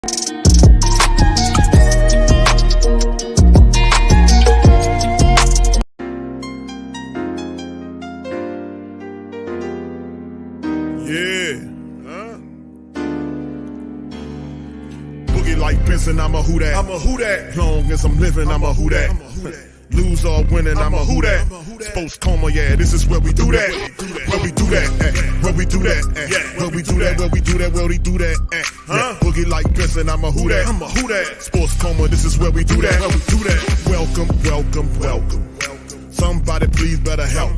Like Benson, I'm a who that. I'm a who that. Long as I'm living, I'm a who that. Lose or winning, I'm a who that. Sports coma, yeah, this is where we do that. Where we do that, where we do that, where we do that, where we do that, where we do that. Boogie like Benson, I'm a who that. I'm a who that. Sports coma, this is where we do that. Where we do that. Welcome, welcome, welcome. Somebody please better help.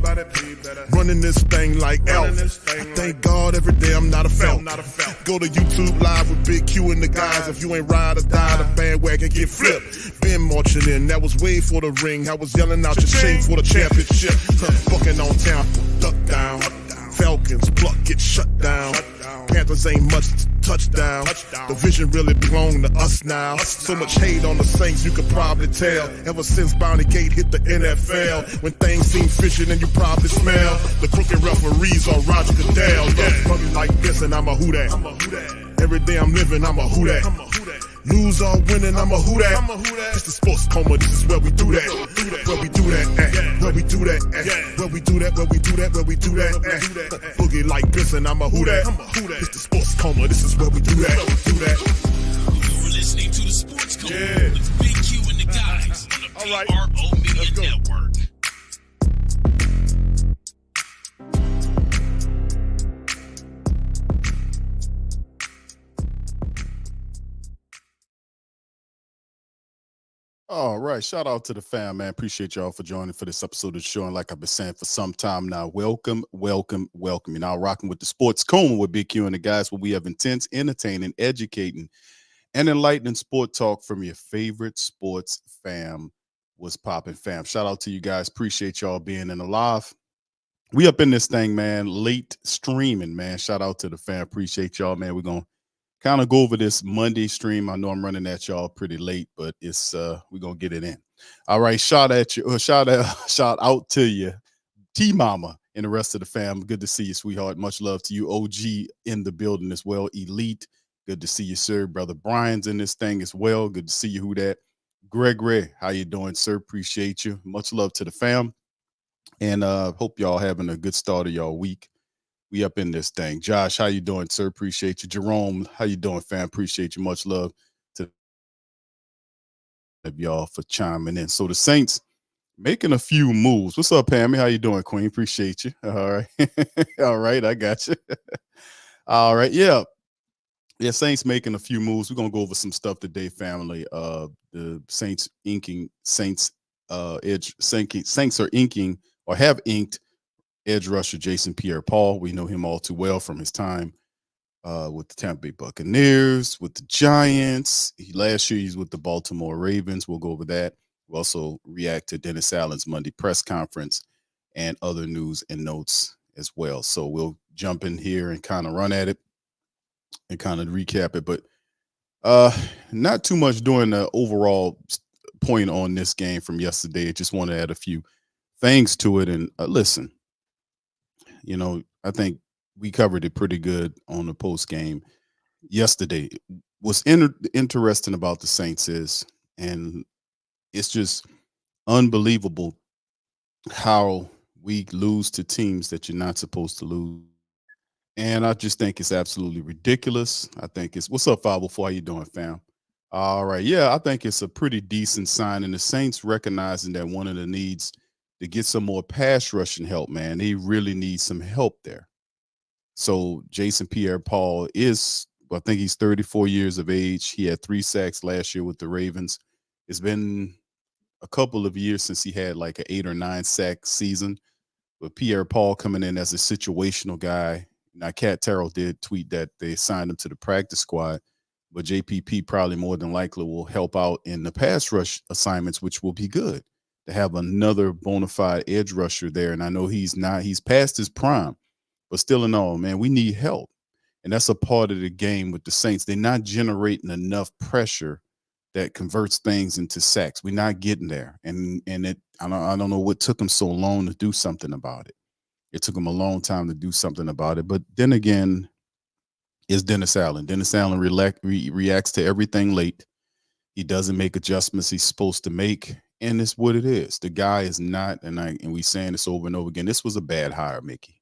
Running this thing like Elf. I thank God every day I'm not a felt. Go to YouTube Live with Big Q and the guys. If you ain't ride or die, the bandwagon get flipped. Been marching in, that was way for the ring. I was yelling out your shame for the championship. Fucking on town, duck down. Falcons, pluck, get shut down. Panthers ain't much touchdown. The vision really belong to us now. So much hate on the Saints, you could probably tell. Ever since Bounty Gate hit the NFL, when things seem fishy and you probably smell the crooked referees or Roger Goodell. Fucking like this and I'm a who that. Every day I'm living, I'm a who that. Lose or winning, I'm a who that. It's the sports coma, this is where we do that. Where we do that, where we do that, where we do that, where we do that, where we do that. Boogie like Benson, I'm a who that. It's the sports coma, this is where we do that. You're listening to the Sports Coma with Big Q and the guys on the PRO Media Network. All right. Shout out to the fam, man. Appreciate y'all for joining for this episode of the show. And like I've been saying for some time now, welcome, welcome, welcome. You're now rocking with the Sports Coma with Big Q and the guys, where we have intense, entertaining, educating, and enlightening sport talk from your favorite sports fam. What's popping, fam? Shout out to you guys. Appreciate y'all being in the live. We up in this thing, man. Late streaming, man. Shout out to the fam. Appreciate y'all, man. We're going to kind of go over this Monday stream. I know I'm running at y'all pretty late, but it's we're gonna get it in. All right, shout out to you, T Mama, and the rest of the fam. Good to see you, sweetheart. Much love to you. OG in the building as well. Elite, good to see you, sir. Brother Brian's in this thing as well. Good to see you. Who that? Gregory, how you doing, sir? Appreciate you. Much love to the fam, and hope y'all having a good start of y'all week. We up in this thing. Josh, how you doing, sir? Appreciate you. Jerome, how you doing, fam? Appreciate you. Much love to y'all for chiming in. So the Saints making a few moves. What's up, Pammy? How you doing, Queen? Appreciate you. All right. All right, I got you. All right, yeah. Yeah, Saints making a few moves. We're gonna go over some stuff today, family. The Saints Saints are inking or have inked edge rusher Jason Pierre-Paul. We know him all too well from his time with the Tampa Bay Buccaneers, with the Giants. Last year, he's with the Baltimore Ravens. We'll go over that. We'll also react to Dennis Allen's Monday press conference and other news and notes as well. So we'll jump in here and kind of run at it and kind of recap it. But not too much during the overall point on this game from yesterday. I just want to add a few things to it. And listen, you know, I think we covered it pretty good on the post game yesterday. What's interesting about the Saints is, and it's just unbelievable how we lose to teams that you're not supposed to lose. And I just think it's absolutely ridiculous. I think it's, what's up, 504? How you doing, fam? All right. Yeah, I think it's a pretty decent sign. And the Saints recognizing that one of the needs to get some more pass rushing help, man. They really need some help there. So Jason Pierre-Paul is, I think he's 34 years of age. He had 3 sacks last year with the Ravens. It's been a couple of years since he had like an 8 or 9 sack season. But Pierre-Paul coming in as a situational guy. Now, Cat Terrell did tweet that they signed him to the practice squad, but JPP probably more than likely will help out in the pass rush assignments, which will be good to have another bona fide edge rusher there. And I know he's past his prime, but still in all, man, we need help. And that's a part of the game with the Saints. They're not generating enough pressure that converts things into sacks. We're not getting there. And I don't know what took them so long to do something about it. It took them a long time to do something about it. But then again, is Dennis Allen. Dennis Allen reacts to everything late. He doesn't make adjustments he's supposed to make, and it's what it is. The guy is not, and we saying this over and over again. This was a bad hire, Mickey.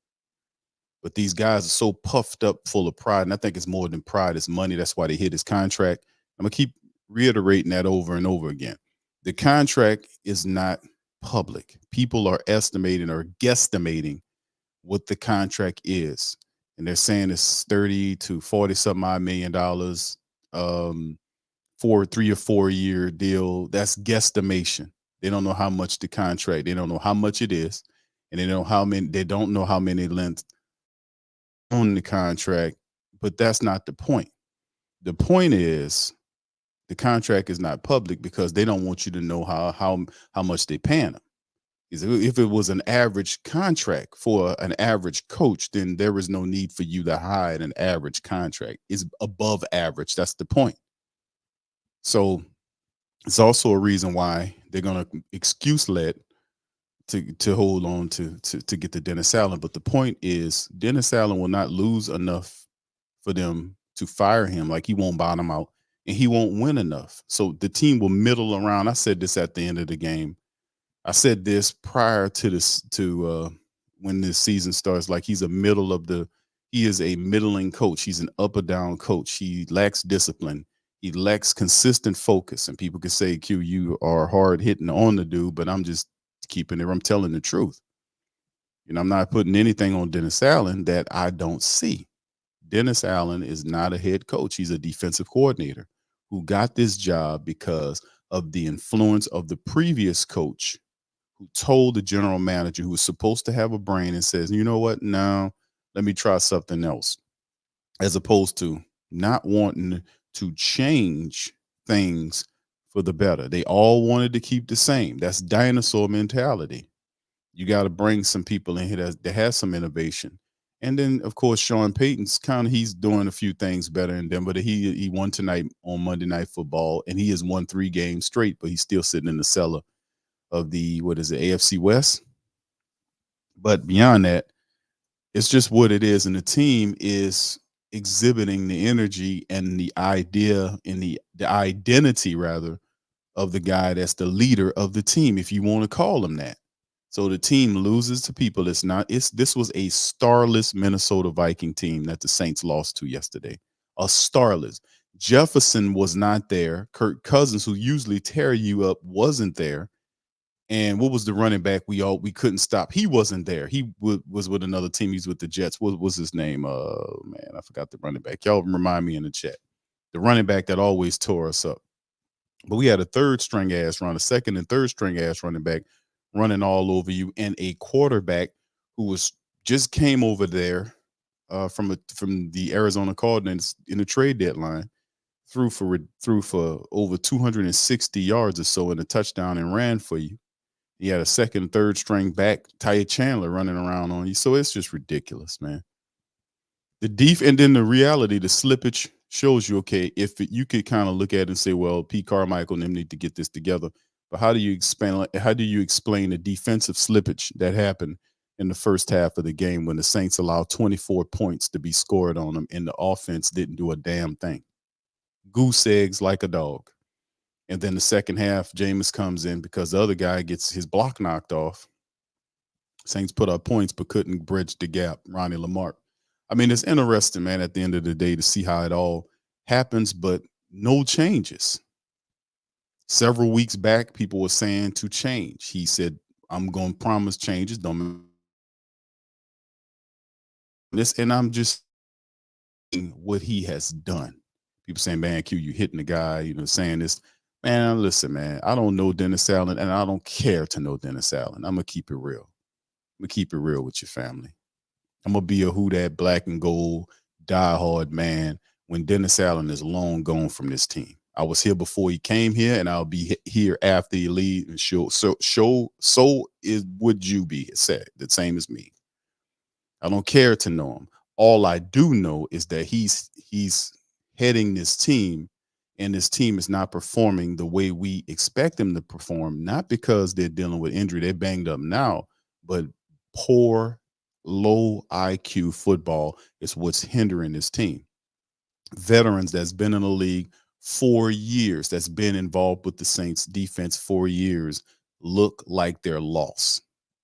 But these guys are so puffed up, full of pride, and I think it's more than pride; it's money. That's why they hit his contract. I'm gonna keep reiterating that over and over again. The contract is not public. People are estimating or guesstimating what the contract is, and they're saying it's 30 to 40 something odd $1 million for a 3 or 4 year deal. That's guesstimation. They don't know how much the contract. They don't know how much it is, and they know how many. They don't know how many lengths on the contract. But that's not the point. The point is the contract is not public because they don't want you to know how much they paying them. If it was an average contract for an average coach, then there is no need for you to hide an average contract. It's above average. That's the point. So it's also a reason why they're going to excuse let to hold on to get the Dennis Allen. But the point is Dennis Allen will not lose enough for them to fire him. Like, he won't bottom out and he won't win enough. So the team will middle around. I said this at the end of the game. I said this prior to this, when this season starts. Like, he is a middling coach. He's an up or down coach. He lacks discipline. He lacks consistent focus. And people could say, Q, you are hard hitting on the dude, but I'm just keeping it. I'm telling the truth. You know, I'm not putting anything on Dennis Allen that I don't see. Dennis Allen is not a head coach. He's a defensive coordinator who got this job because of the influence of the previous coach, who told the general manager, who was supposed to have a brain, and says, you know what? No, let me try something else, as opposed to not wanting to change things for the better. They all wanted to keep the same. That's dinosaur mentality. You got to bring some people in here that has some innovation. And then, of course, Sean Payton's he's doing a few things better in Denver. He won tonight on Monday Night Football, and he has won 3 games straight, but he's still sitting in the cellar of the, AFC West. But beyond that, it's just what it is. And the team is exhibiting the energy and the idea and the identity, rather, of the guy that's the leader of the team, if you want to call him that. So the team loses to people. This was a starless Minnesota Viking team that the Saints lost to yesterday. A starless. Jefferson was not there. Kirk Cousins, who usually tear you up, wasn't there. And what was the running back we couldn't stop? He wasn't there. He was with another team. He's with the Jets. What was his name? Man, I forgot the running back. Y'all remind me in the chat. The running back that always tore us up. But we had a second and third string ass running back running all over you, and a quarterback who just came over there from the Arizona Cardinals in the trade deadline, threw for over 260 yards or so and a touchdown, and ran for you. He had a second and third string back, Ty Chandler, running around on you. So it's just ridiculous, man. And then the reality, the slippage shows you, okay, if you could kind of look at it and say, well, Pete Carmichael and them need to get this together. But how do you explain the defensive slippage that happened in the first half of the game when the Saints allowed 24 points to be scored on them and the offense didn't do a damn thing? Goose eggs like a dog. And then the second half, Jameis comes in because the other guy gets his block knocked off. Saints put up points but couldn't bridge the gap. Ronnie Lamarck. I mean, it's interesting, man, at the end of the day to see how it all happens, but no changes. Several weeks back, people were saying to change. He said, I'm going to promise changes. And I'm just saying what he has done. People saying, man, Q, you hitting the guy, saying this. Man, listen, man, I don't know Dennis Allen, and I don't care to know Dennis Allen. I'm going to keep it real. I'm going to keep it real with your family. I'm going to be a who that black and gold diehard man when Dennis Allen is long gone from this team. I was here before he came here, and I'll be here after he leaves. And so would you be said the same as me. I don't care to know him. All I do know is that he's heading this team, and this team is not performing the way we expect them to perform, not because they're dealing with injury. They're banged up now, but poor, low IQ football is what's hindering this team. veterans that's been in the league 4 years, that's been involved with the Saints defense 4 years, look like they're lost.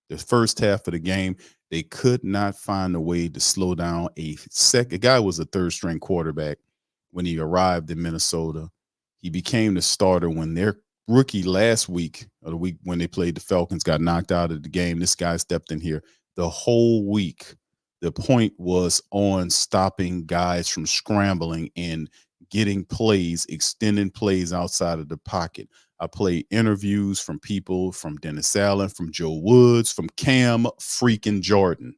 The first half of the game, they could not find a way to slow down a second. Guy was a third string quarterback when he arrived in Minnesota. He became the starter when their rookie last week, or the week when they played the Falcons, got knocked out of the game. This guy stepped in here the whole week. The point was on stopping guys from scrambling and getting plays, extending plays outside of the pocket. I played interviews from people from Dennis Allen, from Joe Woods, from Cam freaking Jordan,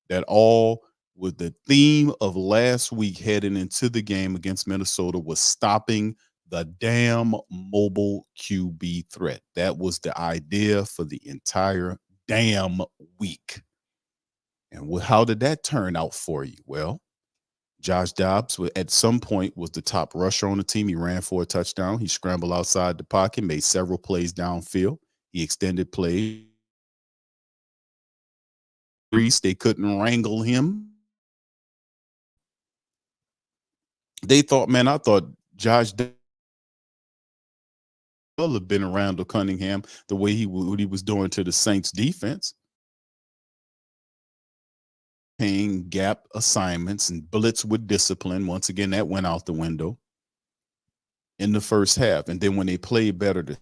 that all with the theme of last week heading into the game against Minnesota was stopping the damn mobile QB threat. That was the idea for the entire damn week. And how did that turn out for you? Well, Josh Dobbs at some point was the top rusher on the team. He ran for a touchdown. He scrambled outside the pocket, made several plays downfield. He extended plays. They couldn't wrangle him. They thought, man, I thought Josh Dobbs would have been around to Cunningham the way what he was doing to the Saints defense. Paying gap assignments and blitz with discipline. Once again, that went out the window in the first half. And then when they played better, the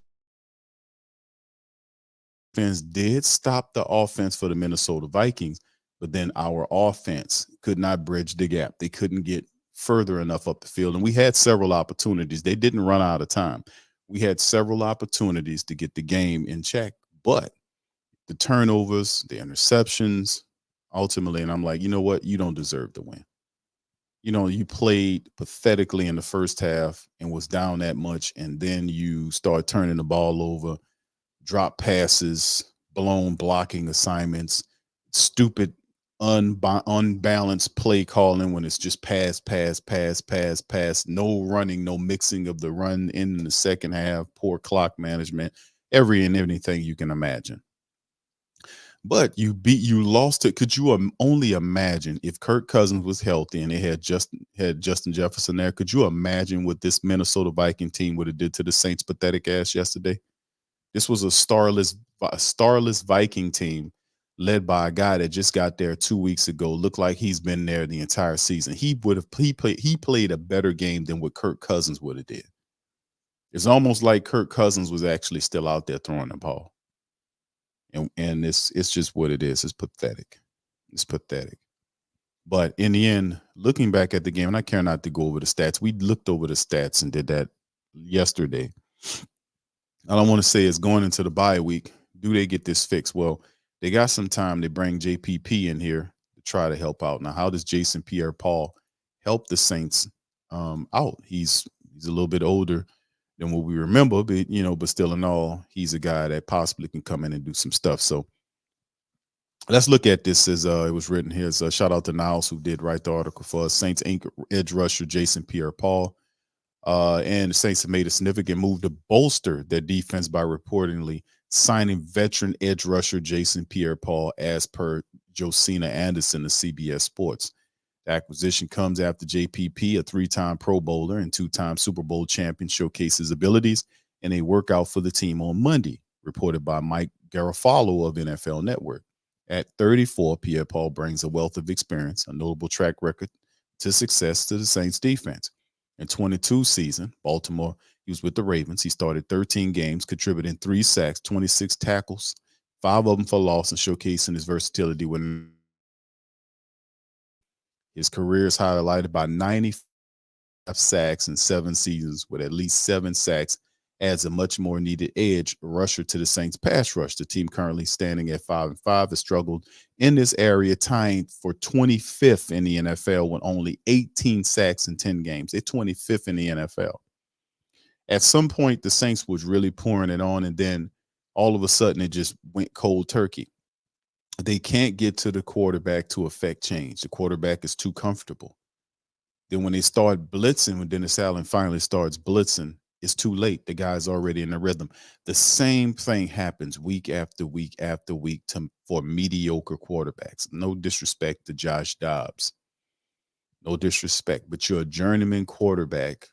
defense did stop the offense for the Minnesota Vikings, but then our offense could not bridge the gap. They couldn't get further enough up the field. And we had several opportunities. They didn't run out of time. We had several opportunities to get the game in check, but the turnovers, the interceptions, ultimately, and I'm like, you know what? You don't deserve to win. You know, you played pathetically in the first half and was down that much, and then you start turning the ball over, drop passes, blown blocking assignments, stupid, unbalanced play calling when it's just pass, no running, no mixing of the run in the second half, poor clock management, everything you can imagine. But you lost it. Could you only imagine if Kirk Cousins was healthy and they had Justin Jefferson there? Could you imagine what this Minnesota Viking team would have did to the Saints' pathetic ass yesterday? This was a starless Viking team led by a guy that just got there 2 weeks ago. Looked like he's been there the entire season. He played a better game than what Kirk Cousins would have did. It's almost like Kirk Cousins was actually still out there throwing the ball. And it's just what it is. It's pathetic. It's pathetic. But in the end, looking back at the game, and I care not to go over the stats. We looked over the stats and did that yesterday. All I want to say is going into the bye week, do they get this fixed? Well, they got some time to bring JPP in here to try to help out. Now, how does Jason Pierre-Paul help the Saints out? He's a little bit older than what we remember, but still in all, he's a guy that possibly can come in and do some stuff. So let's look at this as it was written here. So shout out to Niles who did write the article for us. Saints Ink edge rusher Jason Pierre-Paul. And the Saints have made a significant move to bolster their defense by reportedly signing veteran edge rusher Jason Pierre-Paul, as per Josina Anderson of CBS Sports. The acquisition comes after JPP, a 3-time Pro Bowler and 2-time Super Bowl champion, showcased his abilities in a workout for the team on Monday, reported by Mike Garafolo of NFL Network. At 34, Pierre-Paul brings a wealth of experience, a notable track record to success to the Saints defense. In 22 season, Baltimore, he was with the Ravens. He started 13 games, contributing 3 sacks, 26 tackles, 5 of them for loss, and showcasing his versatility when his career is highlighted by 95 sacks in 7 seasons, with at least 7 sacks, adds a much more needed edge rusher to the Saints pass rush. The team currently standing at 5-5 has struggled in this area, tying for 25th in the NFL with only 18 sacks in 10 games. They're 25th in the NFL. At some point, the Saints was really pouring it on, and then all of a sudden it just went cold turkey. They can't get to the quarterback to affect change. The quarterback is too comfortable. Then when they start blitzing, when Dennis Allen finally starts blitzing, it's too late. The guy's already in the rhythm. The same thing happens week after week after week for mediocre quarterbacks. No disrespect to Josh Dobbs. No disrespect, but you're a journeyman quarterback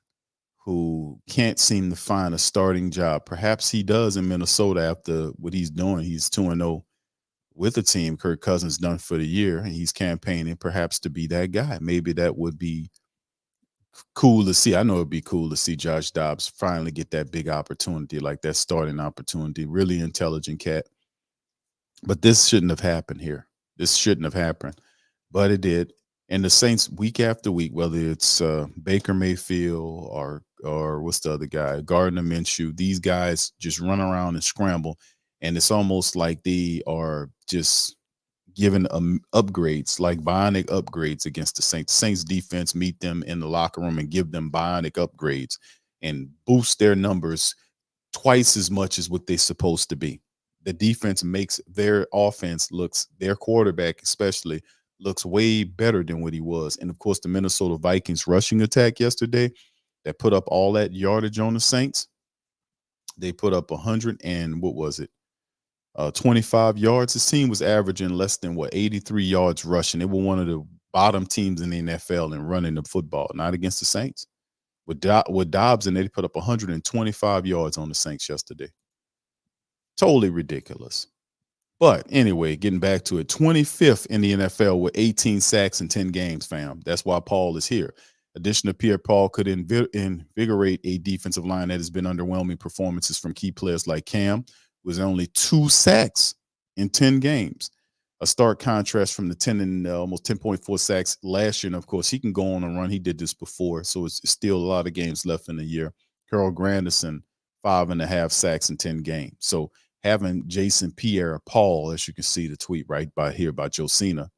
who can't seem to find a starting job. Perhaps he does in Minnesota after what he's doing. He's 2-0 with the team. Kirk Cousins done for the year, and he's campaigning perhaps to be that guy. Maybe that would be cool to see. I know it'd be cool to see Josh Dobbs finally get that big opportunity, like that starting opportunity. Really intelligent cat. But this shouldn't have happened here. This shouldn't have happened, but it did. And the Saints, week after week, whether it's Baker Mayfield or what's the other guy, Gardner Minshew, these guys just run around and scramble, and it's almost like they are just given upgrades, like bionic upgrades against the Saints. Saints defense meet them in the locker room and give them bionic upgrades and boost their numbers twice as much as what they're supposed to be. The defense makes their offense their quarterback especially looks way better than what he was. And of course, the Minnesota Vikings rushing attack yesterday that put up all that yardage on the Saints. They put up 100 and what was it? 25 yards. His team was averaging less than 83 yards rushing. They were one of the bottom teams in the NFL in running the football, not against the Saints. With Dobbs, and they put up 125 yards on the Saints yesterday. Totally ridiculous. But anyway, getting back to it, 25th in the NFL with 18 sacks in 10 games, fam. That's why Paul is here. Addition to Pierre-Paul could invigorate a defensive line that has been underwhelming performances from key players like Cam, was only 2 sacks in 10 games. A stark contrast from the 10 and almost 10.4 sacks last year. And of course, he can go on a run. He did this before, so it's still a lot of games left in the year. Carl Granderson, 5.5 sacks in 10 games. So having Jason Pierre-Paul, as you can see the tweet right by here by Josina,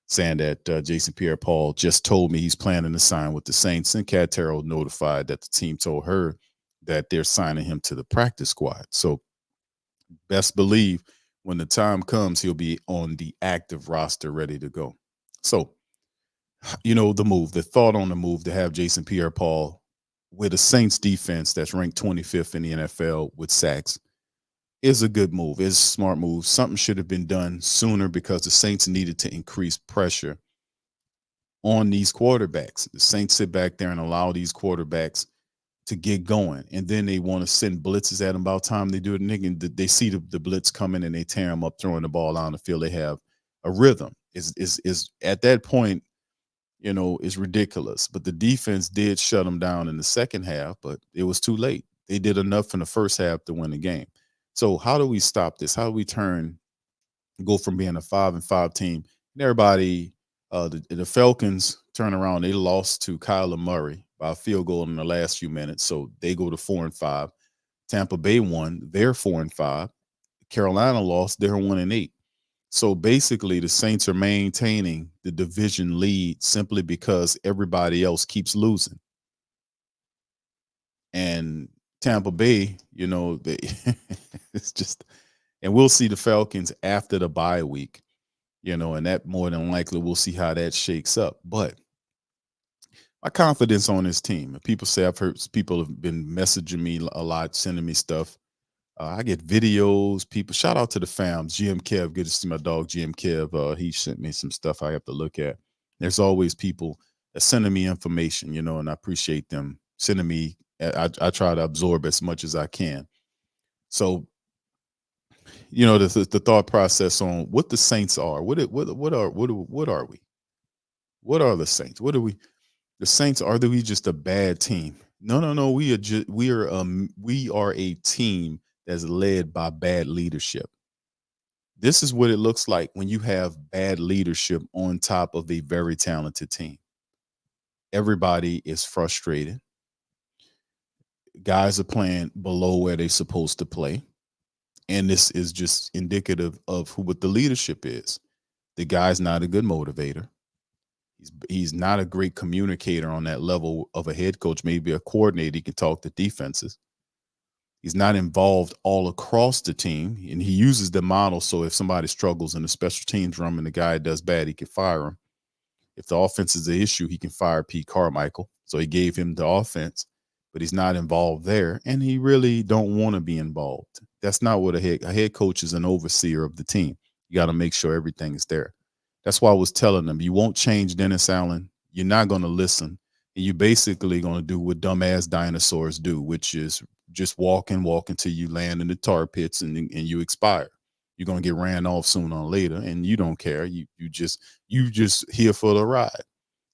saying that Jason Pierre-Paul just told me he's planning to sign with the Saints, and Cat Terrell notified that the team told her that they're signing him to the practice squad. So best believe when the time comes, he'll be on the active roster ready to go. So, the thought on the move to have Jason Pierre-Paul with a Saints defense that's ranked 25th in the NFL with sacks is a good move. It's a smart move. Something should have been done sooner because the Saints needed to increase pressure on these quarterbacks. The Saints sit back there and allow these quarterbacks to get going, and then they want to send blitzes at them. About time they do it, and they see the blitz coming and they tear them up, throwing the ball out on the field. They have a rhythm. Is at that point, is ridiculous. But the defense did shut them down in the second half, but it was too late. They did enough in the first half to win the game. So how do we stop this? How do we go from being a 5-5 team? And everybody, the Falcons turn around. They lost to Kyler Murray by a field goal in the last few minutes. So they go to 4-5. Tampa Bay won. They're 4-5. Carolina lost. They're 1-8. So basically, the Saints are maintaining the division lead simply because everybody else keeps losing. And Tampa Bay, it's just, and we'll see the Falcons after the bye week, and that more than likely we'll see how that shakes up. But my confidence on this team, people say, I've heard people have been messaging me a lot, sending me stuff. I get videos, people. Shout out to the fams, GM Kev. Good to see my dog, GM Kev. He sent me some stuff I have to look at. There's always people that sending me information, and I appreciate them sending me. I try to absorb as much as I can. So, the thought process on what the Saints are. What are we? What are the Saints? What are we? The Saints, are we just a bad team? No. We are a team that's led by bad leadership. This is what it looks like when you have bad leadership on top of a very talented team. Everybody is frustrated. Guys are playing below where they're supposed to play. And this is just indicative of what the leadership is. The guy's not a good motivator. He's not a great communicator on that level of a head coach, maybe a coordinator. He can talk to defenses. He's not involved all across the team, and he uses the model. So if somebody struggles in the special teams room and the guy does bad, he can fire him. If the offense is the issue, he can fire Pete Carmichael. So he gave him the offense, but he's not involved there, and he really don't want to be involved. That's not what a head coach is. An overseer of the team. You got to make sure everything is there. That's why I was telling them, you won't change Dennis Allen You're not going to listen. And you're basically going to do what dumbass dinosaurs do, which is just walk until you land in the tar pits and you expire. You're going to get ran off sooner or later, and you don't care. You just here for the ride.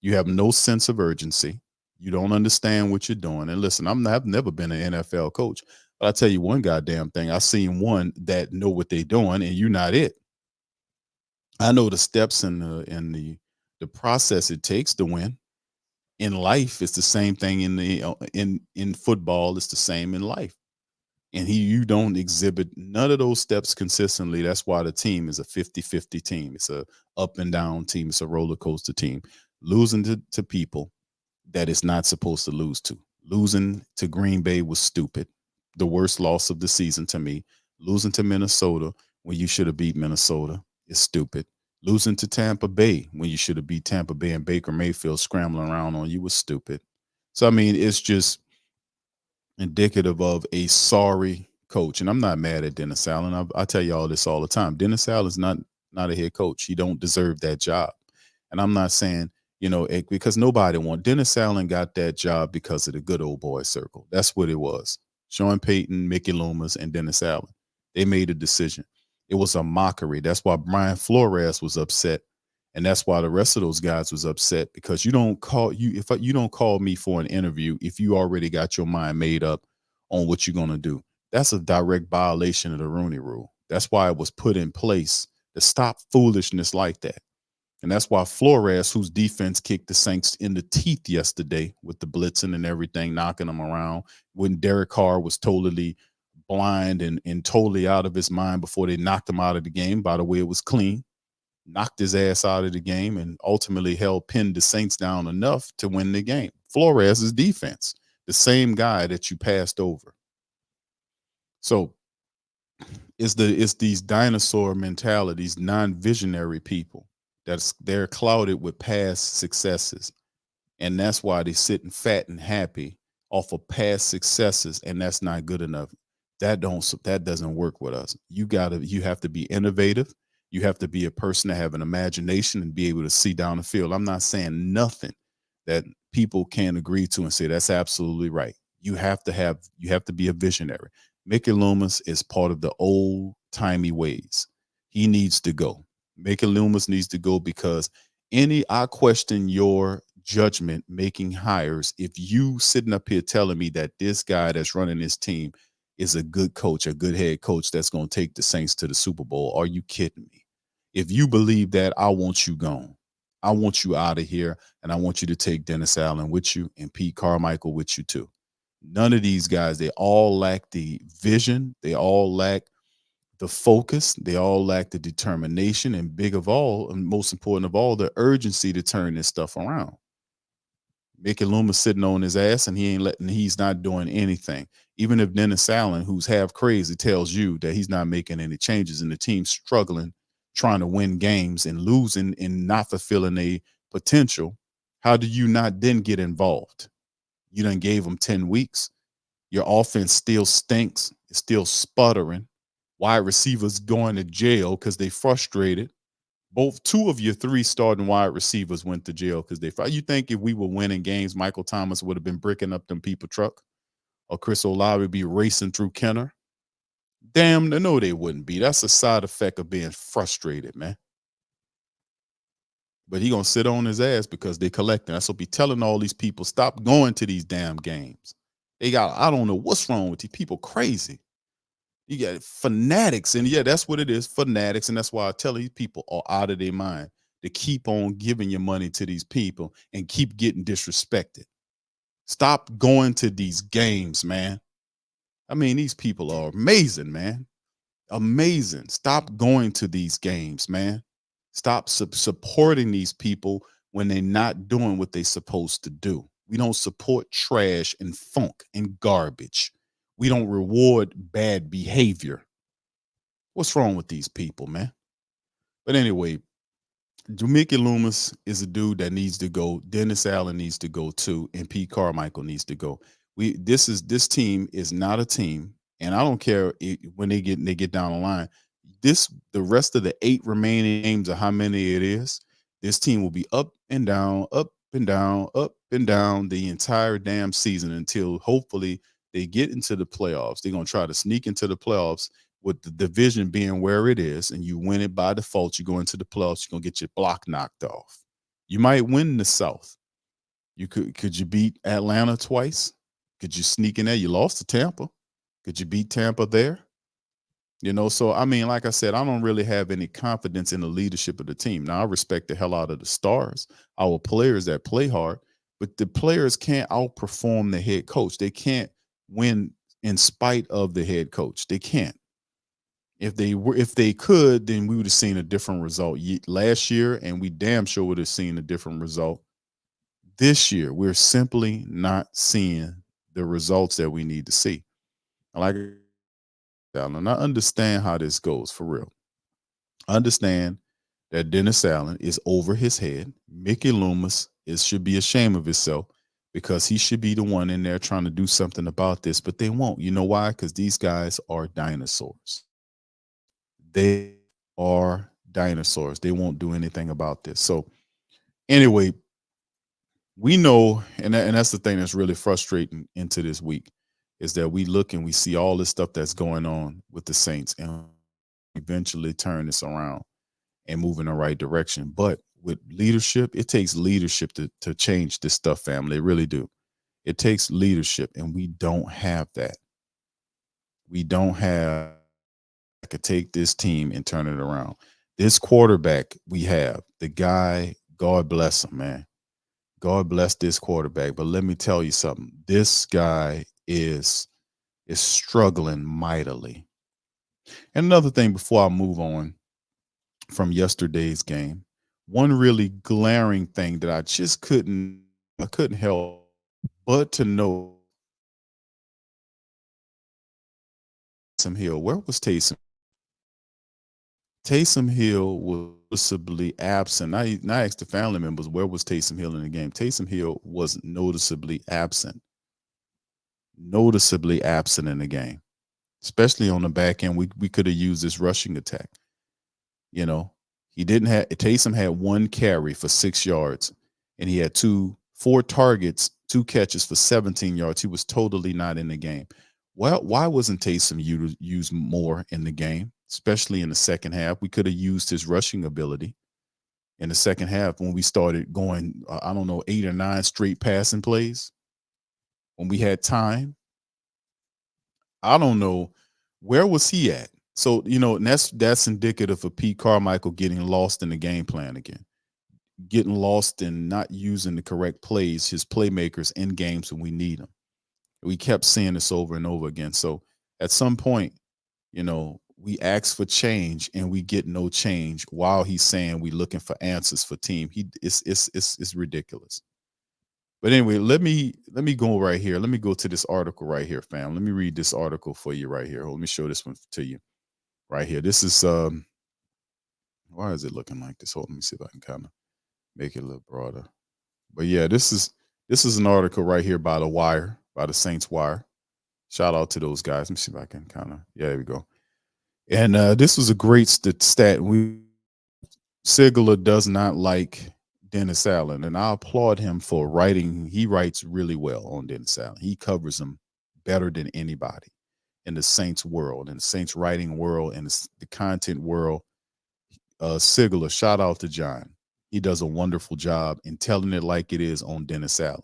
You have no sense of urgency. You don't understand what you're doing. And listen, I've never been an NFL coach, but I tell you one goddamn thing. I've seen one that know what they're doing, and you're not it. I know the steps and the process it takes to win. In life, it's the same thing in football. It's the same in life. And you don't exhibit none of those steps consistently. That's why the team is a 50-50 team. It's a up and down team. It's a roller coaster team. Losing to people that it's not supposed to lose to. Losing to Green Bay was stupid. The worst loss of the season to me. Losing to Minnesota when you should have beat Minnesota is stupid. Losing to Tampa Bay when you should have beat Tampa Bay and Baker Mayfield scrambling around on you was stupid. So, I mean, it's just indicative of a sorry coach. And I'm not mad at Dennis Allen. I tell you all this all the time. Dennis Allen is not a head coach. He don't deserve that job. And I'm not saying, because nobody Dennis Allen got that job because of the good old boy circle. That's what it was. Sean Payton, Mickey Loomis, and Dennis Allen. They made a decision. It was a mockery. That's why Brian Flores was upset. And that's why the rest of those guys was upset, because you don't call me for an interview if you already got your mind made up on what you're going to do. That's a direct violation of the Rooney Rule. That's why it was put in place to stop foolishness like that. And that's why Flores, whose defense kicked the Saints in the teeth yesterday with the blitzing and everything, knocking them around, when Derek Carr was totally blind and totally out of his mind before they knocked him out of the game. By the way, it was clean. Knocked his ass out of the game and ultimately pinned the Saints down enough to win the game. Flores' defense, the same guy that you passed over. So it's these dinosaur mentalities, non-visionary people they're clouded with past successes. And that's why they sitting fat and happy off of past successes, and that's not good enough. That doesn't work with us. You have to be innovative. You have to be a person to have an imagination and be able to see down the field. I'm not saying nothing that people can't agree to and say that's absolutely right. You have to be a visionary. Mickey Loomis is part of the old timey ways. He needs to go. Mickey Loomis needs to go because I question your judgment making hires if you sitting up here telling me that this guy that's running this team is a good coach, a good head coach that's going to take the Saints to the Super Bowl. Are you kidding me? If you believe that, I want you gone. I want you out of here, and I want you to take Dennis Allen with you and Pete Carmichael with you too. None of these guys, they all lack the vision. They all lack the focus. They all lack the determination, and big of all, and most important of all, the urgency to turn this stuff around. Mickey Loomis sitting on his ass, and he's not doing anything. Even if Dennis Allen, who's half crazy, tells you that he's not making any changes and the team's struggling, trying to win games and losing and not fulfilling a potential, how do you not then get involved? You done gave them 10 weeks. Your offense still stinks. It's still sputtering. Wide receivers going to jail because they frustrated. Two of your three starting wide receivers went to jail because they. You think if we were winning games, Michael Thomas would have been bricking up them people truck, or Chris Olave would be racing through Kenner? Damn, no, they wouldn't be. That's a side effect of being frustrated, man. But he gonna sit on his ass because they collecting. That's what be telling all these people, stop going to these damn games. I don't know what's wrong with these people, crazy. You got fanatics, and yeah, that's what it is, fanatics. And that's why I tell these people are out of their mind to keep on giving your money to these people and keep getting disrespected. Stop going to these games, man. I mean, these people are amazing, man. Amazing. Stop going to these games, man. Stop supporting these people when they're not doing what they're supposed to do. We don't support trash and funk and garbage. We don't reward bad behavior. What's wrong with these people, man? But anyway, Mickey Loomis is a dude that needs to go. Dennis Allen needs to go too, and Pete Carmichael needs to go. This team is not a team, and I don't care when they get down the line. The rest of the 8 remaining games, or how many it is, this team will be up and down, up up and down the entire damn season until hopefully they get into the playoffs. They're gonna try to sneak into the playoffs with the division being where it is, and you win it by default. You go into the playoffs, you're gonna get your block knocked off. You might win the South. Could you beat Atlanta twice? Could you sneak in there? You lost to Tampa. Could you beat Tampa there? So I mean, like I said, I don't really have any confidence in the leadership of the team. Now I respect the hell out of the stars, our players that play hard, but the players can't outperform the head coach. They can't win in spite of the head coach. They can't. If they could, then we would have seen a different result last year, and we damn sure would have seen a different result this year. We're simply not seeing the results that we need to see. Like, and I understand how this goes for real. I understand that Dennis Allen is over his head. Mickey Loomis should be ashamed of himself because he should be the one in there trying to do something about this, but they won't. You know why? Because these guys are dinosaurs. They are dinosaurs. They won't do anything about this. So anyway, we know, and that's the thing that's really frustrating into this week, is that we look and we see all this stuff that's going on with the Saints and eventually turn this around and move in the right direction. But with leadership, it takes leadership to change this stuff, family. It really do. It takes leadership, and we don't have that. We don't have that could take this team and turn it around. This quarterback we have, the guy, God bless him, man. God bless this quarterback. But let me tell you something. This guy is struggling mightily. And another thing before I move on from yesterday's game, one really glaring thing that I just couldn't help but to know Taysom Hill. Where was Taysom? Taysom Hill was noticeably absent. I asked the family members, where was Taysom Hill in the game? Taysom Hill was noticeably absent. Noticeably absent in the game, especially on the back end. We could have used this rushing attack. He didn't have Taysom had 1 carry for 6 yards, and he had 4 targets, 2 catches for 17 yards. He was totally not in the game. Well, why wasn't Taysom used more in the game, especially in the second half? We could have used his rushing ability in the second half when we started going, 8 or 9 straight passing plays. When we had time, I don't know, where was he at? So, and that's indicative of Pete Carmichael getting lost in the game plan again, getting lost in not using the correct plays, his playmakers in games when we need them. We kept seeing this over and over again. So at some point, we ask for change and we get no change while he's saying we're looking for answers for team. It's ridiculous. But anyway, let me go right here. Let me go to this article right here, fam. Let me read this article for you right here. Let me show this one to you right here. This is why is it looking like this? Hold on, let me see if I can kind of make it a little broader. But yeah, this is an article right here by The Wire, by the Saints Wire. Shout out to those guys. Let me see if I can there we go. And this was a great stat. Sigler does not like Dennis Allen, and I applaud him for writing. He writes really well on Dennis Allen. He covers him better than anybody in the Saints world, in the Saints writing world, and the content world. Sigler, shout out to John. He does a wonderful job in telling it like it is on Dennis Allen.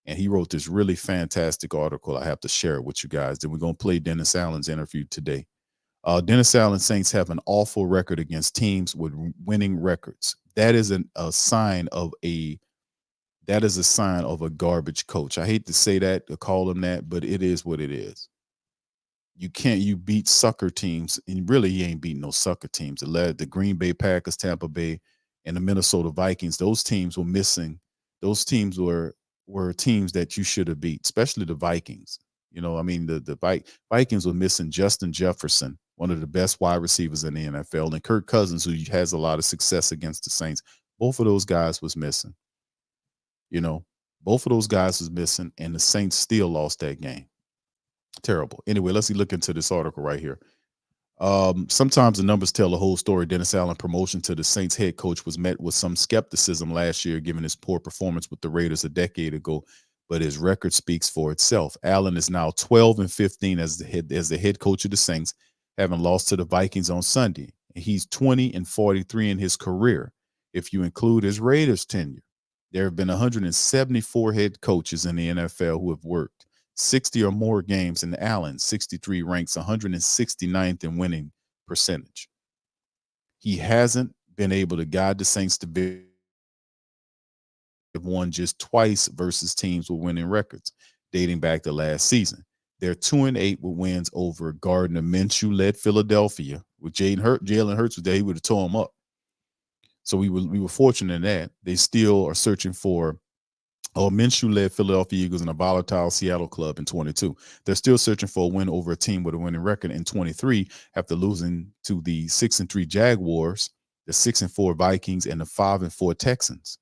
And he wrote this really fantastic article. I have to share it with you guys. Then we're going to play Dennis Allen's interview today. Dennis Allen Saints have an awful record against teams with winning records. That is a sign of a garbage coach. I hate to say that, to call him that, but it is what it is. You beat sucker teams, and really he ain't beating no sucker teams. The Green Bay Packers, Tampa Bay, and the Minnesota Vikings, those teams were missing. Those teams were teams that you should have beat, especially the Vikings. The Vikings were missing Justin Jefferson, one of the best wide receivers in the NFL, and Kirk Cousins, who has a lot of success against the Saints. Both of those guys was missing. Both of those guys was missing, and the Saints still lost that game. Terrible. Anyway, let's look into this article right here. Sometimes the numbers tell the whole story. Dennis Allen promotion to the Saints head coach was met with some skepticism last year, given his poor performance with the Raiders a decade ago. But his record speaks for itself. Allen is now 12-15 as the head coach of the Saints, having lost to the Vikings on Sunday. He's 20-43 in his career, if you include his Raiders tenure. There have been 174 head coaches in the NFL who have worked 60 or more games, and Allen, 63, ranks 169th in winning percentage. He hasn't been able to guide the Saints to be have won just twice versus teams with winning records, dating back to last season. They're 2-8 with wins over Gardner Minshew-led Philadelphia. With Jalen Hurts was there, he would have tore him up. So we were fortunate in that. They still are searching for Minshew led Philadelphia Eagles in a volatile Seattle club in 22. They're still searching for a win over a team with a winning record in 23 after losing to the 6-3 Jaguars, the 6-4 Vikings, and the 5-4 Texans.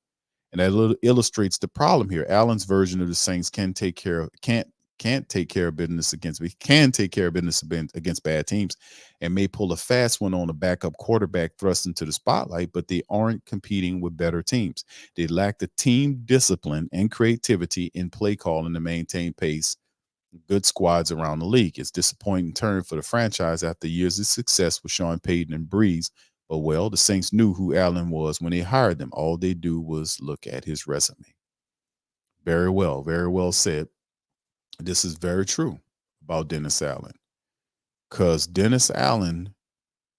And that illustrates the problem here. Allen's version of the Saints can't take care of business against bad teams, and may pull a fast one on a backup quarterback thrust into the spotlight, but they aren't competing with better teams. They lack the team discipline and creativity in play calling to maintain pace. Good squads around the league. It's disappointing turn for the franchise after years of success with Sean Payton and Breeze. But, well, the Saints knew who Allen was when they hired them. All they do was look at his resume. Very well said. This is very true about Dennis Allen, because Dennis Allen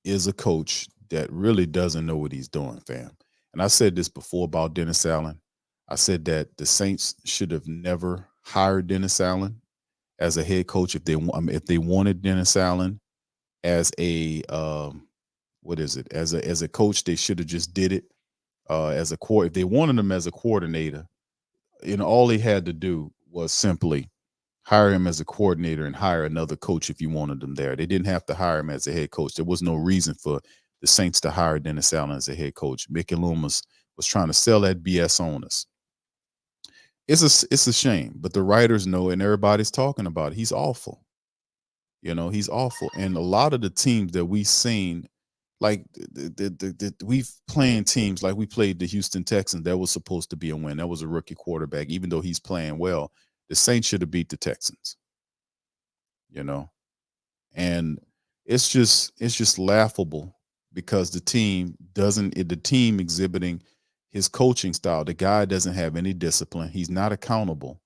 is a coach that really doesn't know what he's doing, fam. And I said this before about Dennis Allen. I said that the Saints should have never hired Dennis Allen as a head coach if they wanted Dennis Allen as a as a coach. They should have just did it as a if they wanted him as a coordinator. All they had to do was simply hire him as a coordinator and hire another coach if you wanted them there. They didn't have to hire him as a head coach. There was no reason for the Saints to hire Dennis Allen as a head coach. Mickey Loomis was trying to sell that BS on us. It's a shame, but the writers know and everybody's talking about it. He's awful. He's awful. And a lot of the teams that we've seen, like we've playing teams like we played the Houston Texans, that was supposed to be a win. That was a rookie quarterback, even though he's playing well. The Saints should have beat the Texans, and it's just laughable because the team exhibiting his coaching style. The guy doesn't have any discipline. He's not accountable.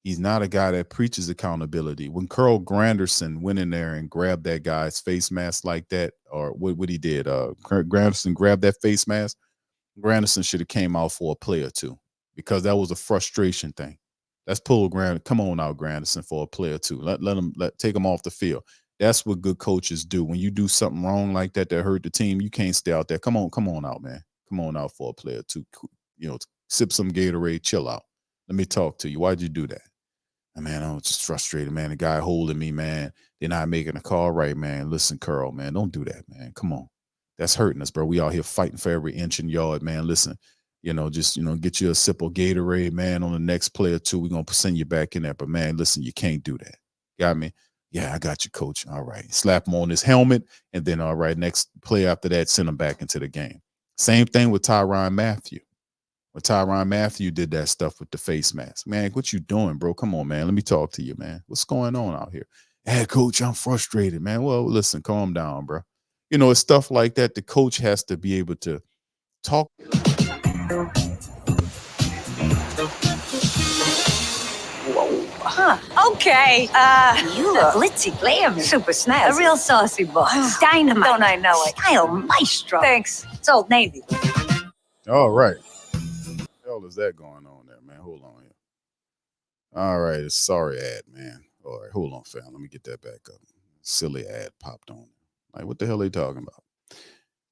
He's not a guy that preaches accountability. When Carl Granderson went in there and grabbed that guy's face mask like that, or what he did, Granderson grabbed that face mask. Granderson should have came out for a play or two because that was a frustration thing. Let's pull come on out, Granderson, for a play or two. Take him off the field. That's what good coaches do. When you do something wrong like that hurt the team, you can't stay out there. Come on out, man. Come on out for a play or two. Sip some Gatorade, chill out. Let me talk to you. Why'd you do that? Man, I was just frustrated, man. The guy holding me, man. They're not making a call right, man. Listen, Carl, man, don't do that, man. Come on. That's hurting us, bro. We out here fighting for every inch and yard, man. Listen. Get you a sip of Gatorade, man. On the next play or two, we're going to send you back in there. But, man, listen, you can't do that. Got me? Yeah, I got you, coach. All right. Slap him on his helmet, and then, all right, next play after that, send him back into the game. Same thing with Tyrann Mathieu. When Tyrann Mathieu did that stuff with the face mask. Man, what you doing, bro? Come on, man. Let me talk to you, man. What's going on out here? Hey, coach, I'm frustrated, man. Well, listen, calm down, bro. It's stuff like that. The coach has to be able to talk. Huh. Okay. You look glitzy, glammy, super snazzy, a real saucy boy. Dynamite. Don't I know it? Style maestro. Thanks. It's Old Navy. All right. What the hell is that going on there, man? Hold on here. All right. It's sorry ad, man. All right. Hold on, fam. Let me get that back up. Silly ad popped on. Like, what the hell are they talking about?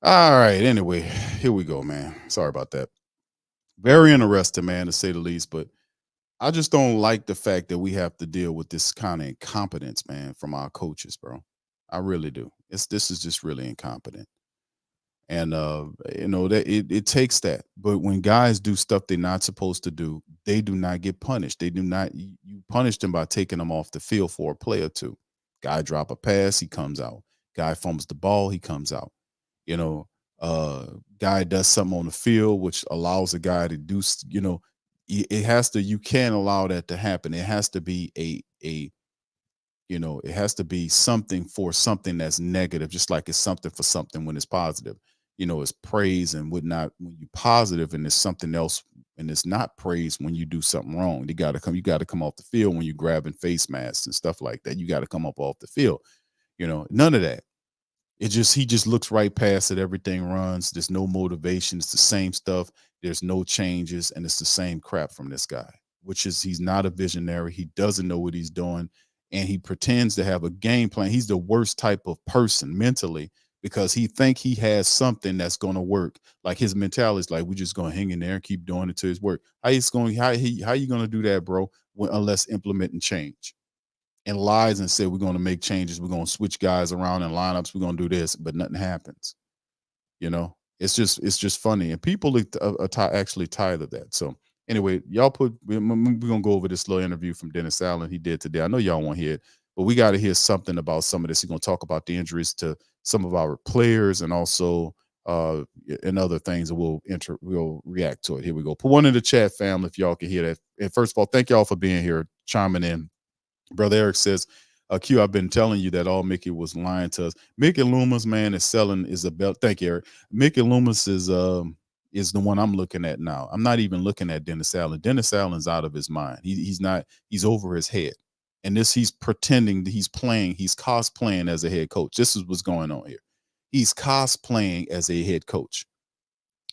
All right. Anyway, here we go, man. Sorry about that. Very interesting, man, to say the least, but I just don't like the fact that we have to deal with this kind of incompetence, man, from our coaches, bro. I really do. This is just really incompetent. And that it takes that. But when guys do stuff they're not supposed to do, they do not get punished. They do not. You punish them by taking them off the field for a play or two. Guy drop a pass, he comes out. Guy fumbles the ball, he comes out. You know, guy does something on the field which allows a guy to do, you know, it has to, you can't allow that to happen. It has to be a you know, it has to be something for something that's negative, just like it's something for something when it's positive. You know, it's praise and whatnot when you positive, and it's something else and it's not praise when you do something wrong. You got to come off the field when you're grabbing face masks and stuff like that. You got to come up off the field. You know, none of that. He just looks right past it. Everything runs. There's no motivation. It's the same stuff. There's no changes, and it's the same crap from this guy, which is he's not a visionary. He doesn't know what he's doing, and he pretends to have a game plan. He's the worst type of person mentally because he think he has something that's going to work. Like his mentality is like, we're just going to hang in there and keep doing it till it's work. How you going to do that, bro? Unless implementing change. And lies and said we're going to make changes, we're going to switch guys around in lineups, we're going to do this, but nothing happens. You know, it's just funny, and people are actually tired of that. So anyway, y'all we're going to go over this little interview from Dennis Allen he did today. I know y'all won't hear it, but we got to hear something about some of this. He's going to talk about the injuries to some of our players and also and other things, and we'll react to it. Here we go. Put one in the chat, family, if y'all can hear that. And first of all, thank y'all for being here, chiming in. Brother Eric says, Q, I've been telling you that all Mickey was lying to us. Mickey Loomis, man, is a belt. Thank you, Eric. Mickey Loomis is the one I'm looking at now. I'm not even looking at Dennis Allen. Dennis Allen's out of his mind. He's over his head. And he's pretending that he's cosplaying as a head coach. This is what's going on here. He's cosplaying as a head coach.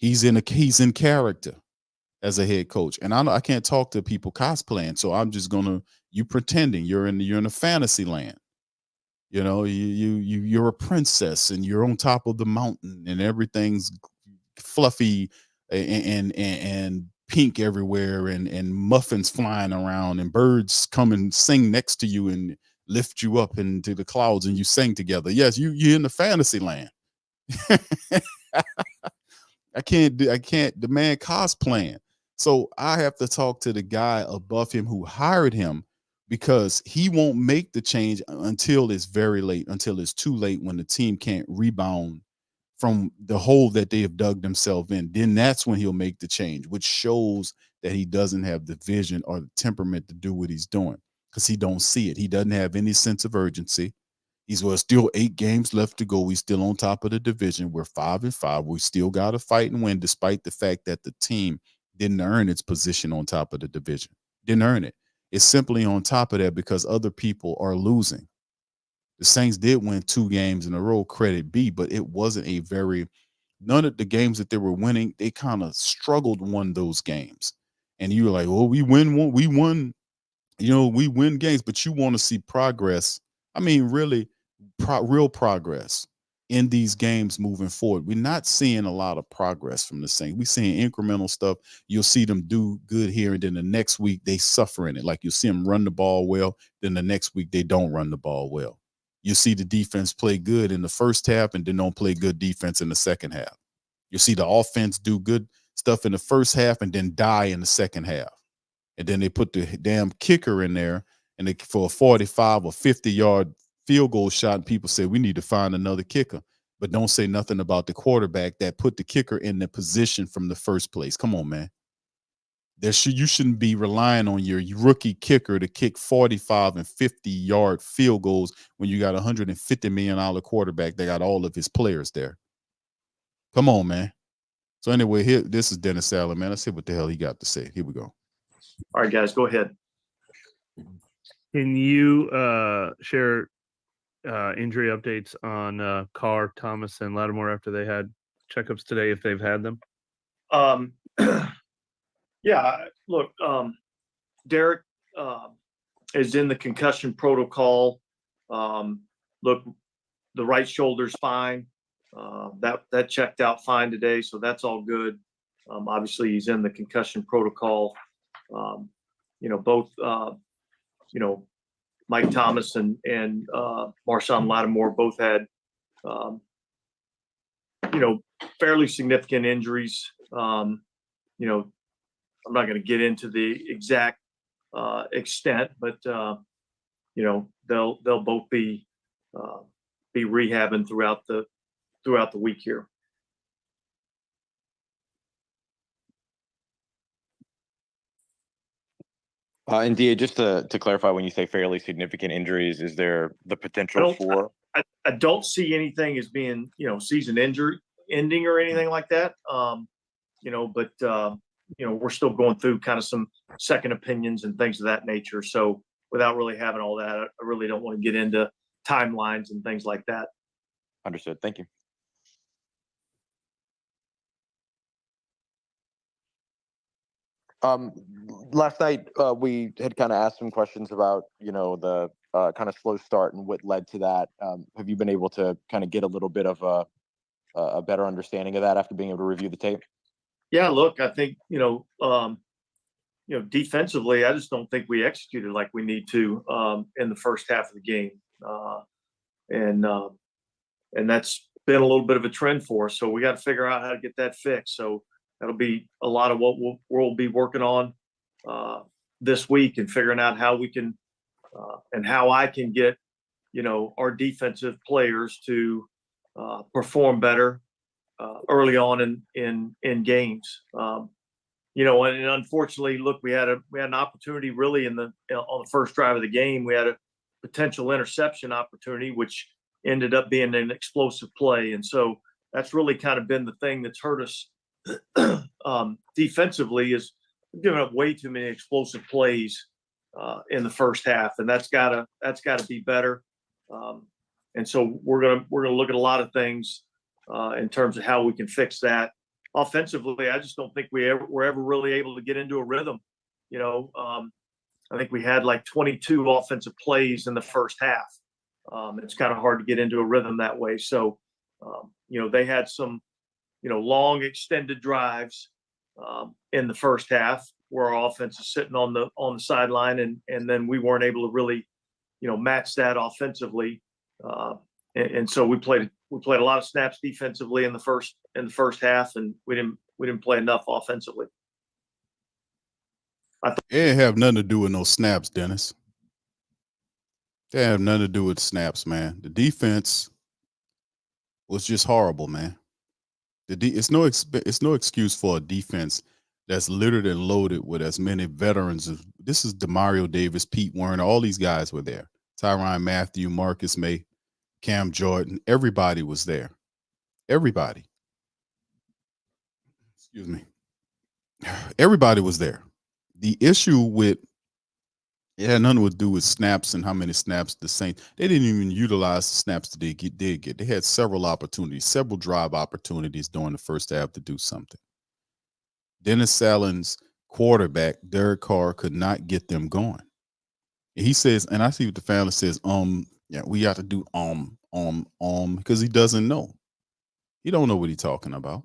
He's in character as a head coach. And I can't talk to people cosplaying. So I'm just you pretending you're in a fantasy land. You know, you're a princess and you're on top of the mountain and everything's fluffy and pink everywhere and muffins flying around and birds come and sing next to you and lift you up into the clouds and you sing together. Yes, you're in the fantasy land. I can't, the man cosplaying. So I have to talk to the guy above him who hired him, because he won't make the change until it's very late, until it's too late, when the team can't rebound from the hole that they have dug themselves in. Then that's when he'll make the change, which shows that he doesn't have the vision or the temperament to do what he's doing, because he don't see it. He doesn't have any sense of urgency. He's still 8 games left to go. We still on top of the division. We're 5-5. We still got to fight and win, despite the fact that the team didn't earn its position on top of the division. Didn't earn it. It's simply on top of that because other people are losing. The Saints did win 2 games in a row, credit be, but it wasn't none of the games that they were winning, they kind of struggled won those games. And you were like, well, we won, you know, we win games, but you want to see progress. I mean, really, real progress in these games moving forward. We're not seeing a lot of progress from the Saints. We're seeing incremental stuff. You'll see them do good here, and then the next week they suffer in it. Like you'll see them run the ball well, then the next week they don't run the ball well. You see the defense play good in the first half and then don't play good defense in the second half. You see the offense do good stuff in the first half and then die in the second half. And then they put the damn kicker in there and for a 45 or 50-yard field goal shot, and people say we need to find another kicker, but don't say nothing about the quarterback that put the kicker in the position from the first place. Come on, man. You shouldn't be relying on your rookie kicker to kick 45 and 50-yard field goals when you got $150 million quarterback that got all of his players there. Come on, man. So anyway, this is Dennis Allen, man. Let's see what the hell he got to say. Here we go. All right, guys, go ahead. Can you share injury updates on Carr, Thomas, and Lattimore after they had checkups today, if they've had them? Yeah, look, Derek is in the concussion protocol. Look, the right shoulder's fine. That checked out fine today, so that's all good. Obviously, he's in the concussion protocol. Both Mike Thomas and Marshawn Lattimore both had fairly significant injuries. I'm not going to get into the exact extent, but they'll both be be rehabbing throughout the week here. And DA, just to clarify, when you say fairly significant injuries, is there the potential for? I don't see anything as being, season injury ending or anything like that. But we're still going through kind of some second opinions and things of that nature. So without really having all that, I really don't want to get into timelines and things like that. Understood. Thank you. Last night we had kind of asked some questions about, the kind of slow start and what led to that. Have you been able to kind of get a little bit of a better understanding of that after being able to review the tape? Yeah, look, I think, defensively, I just don't think we executed like we need to in the first half of the game. And that's been a little bit of a trend for us. So we got to figure out how to get that fixed. So that'll be a lot of what we'll be working on this week, and figuring out how we can and how I can get, our defensive players to perform better early on in games. And unfortunately, look, we had an opportunity really on the first drive of the game. We had a potential interception opportunity, which ended up being an explosive play. And so that's really kind of been the thing that's hurt us defensively, is giving up way too many explosive plays in the first half, and that's gotta be better. And so we're gonna look at a lot of things in terms of how we can fix that. Offensively, I just don't think we're ever really able to get into a rhythm. I think we had like 22 offensive plays in the first half. It's kind of hard to get into a rhythm that way. So, they had some, long extended drives in the first half where our offense is sitting on the sideline, and then we weren't able to really, match that offensively. And so we played a lot of snaps defensively in the first half, and we didn't play enough offensively. It didn't have nothing to do with no snaps, Dennis. They have nothing to do with snaps, man. The defense was just horrible, man. It's no excuse for a defense that's littered and loaded with as many veterans. This is Demario Davis, Pete Werner, all these guys were there. Tyrann Mathieu, Marcus May, Cam Jordan, everybody was there. Everybody. Excuse me. Everybody was there. The issue with it had nothing to do with snaps and how many snaps the Saints. They didn't even utilize the snaps that they did get. They had several opportunities, several drive opportunities during the first half to do something. Dennis Allen's quarterback, Derek Carr, could not get them going. And he says, and I see what the family says, yeah, we got to do because he doesn't know. He don't know what he's talking about.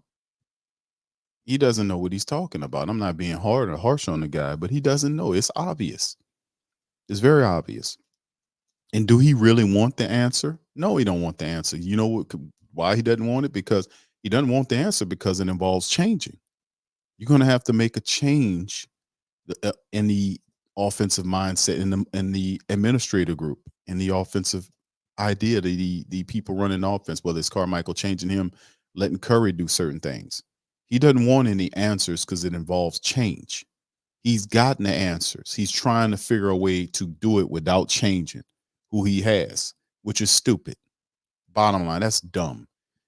He doesn't know what he's talking about. I'm not being hard or harsh on the guy, but he doesn't know. It's obvious. It's very obvious. And do he really want the answer? No, he don't want the answer. You know what? Why he doesn't want it? Because he doesn't want the answer because it involves changing. You're going to have to make a change in the offensive mindset, in the administrator group, in the offensive idea, the people running the offense, whether it's Carmichael changing him, letting Curry do certain things. He doesn't want any answers because it involves change. He's gotten the answers. He's trying to figure a way to do it without changing who he has, which is stupid. Bottom line, that's dumb.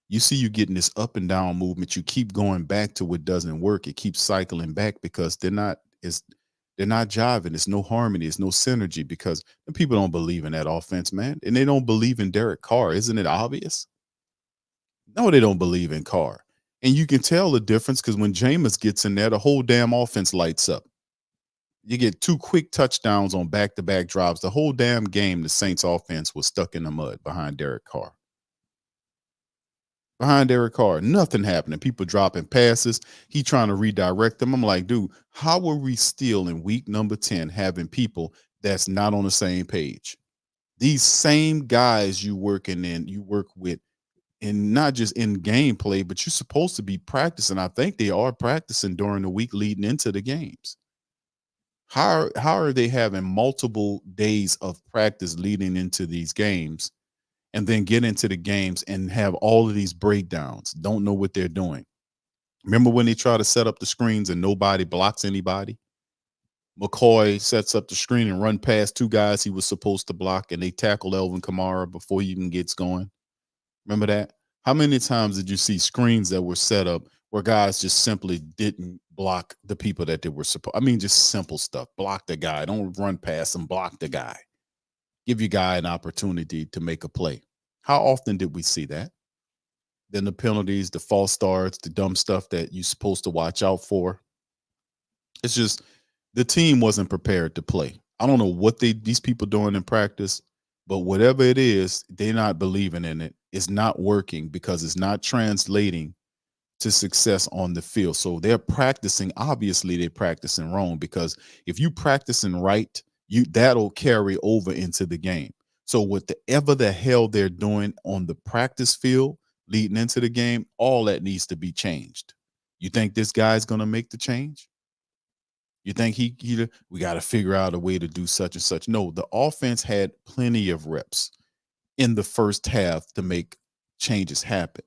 You see you getting this up and down movement. You keep going back to what doesn't work. It keeps cycling back because they're not jiving. There's no harmony. There's no synergy because the people don't believe in that offense, man. And they don't believe in Derek Carr. Isn't it obvious? No, they don't believe in Carr. And you can tell the difference because when Jameis gets in there, the whole damn offense lights up. You get 2 quick touchdowns on back-to-back drives. The whole damn game, the Saints offense was stuck in the mud behind Derek Carr. Behind Derek Carr, nothing happening. People dropping passes. He trying to redirect them. I'm like, dude, how are we still in week number 10 having people that's not on the same page? These same guys you work with, and not just in gameplay, but you're supposed to be practicing. I think they are practicing during the week leading into the games. How are they having multiple days of practice leading into these games and then get into the games and have all of these breakdowns, don't know what they're doing. Remember when they try to set up the screens and nobody blocks anybody? McCoy sets up the screen and run past two guys he was supposed to block, and they tackle Elvin Kamara before he even gets going. Remember that? How many times did you see screens that were set up where guys just simply didn't block the people that they were supposed? I mean, just simple stuff. Block the guy. Don't run past him. Block the guy. Give your guy an opportunity to make a play. How often did we see that? Then the penalties, the false starts, the dumb stuff that you're supposed to watch out for. It's just the team wasn't prepared to play. I don't know what these people doing in practice, but whatever it is, they're not believing in it. It's not working because it's not translating to success on the field. So they're practicing. Obviously, they're practicing wrong, because if you practicing right, that'll carry over into the game. So whatever the hell they're doing on the practice field leading into the game, all that needs to be changed. You think this guy's going to make the change? You think we got to figure out a way to do such and such? No, the offense had plenty of reps in the first half to make changes happen.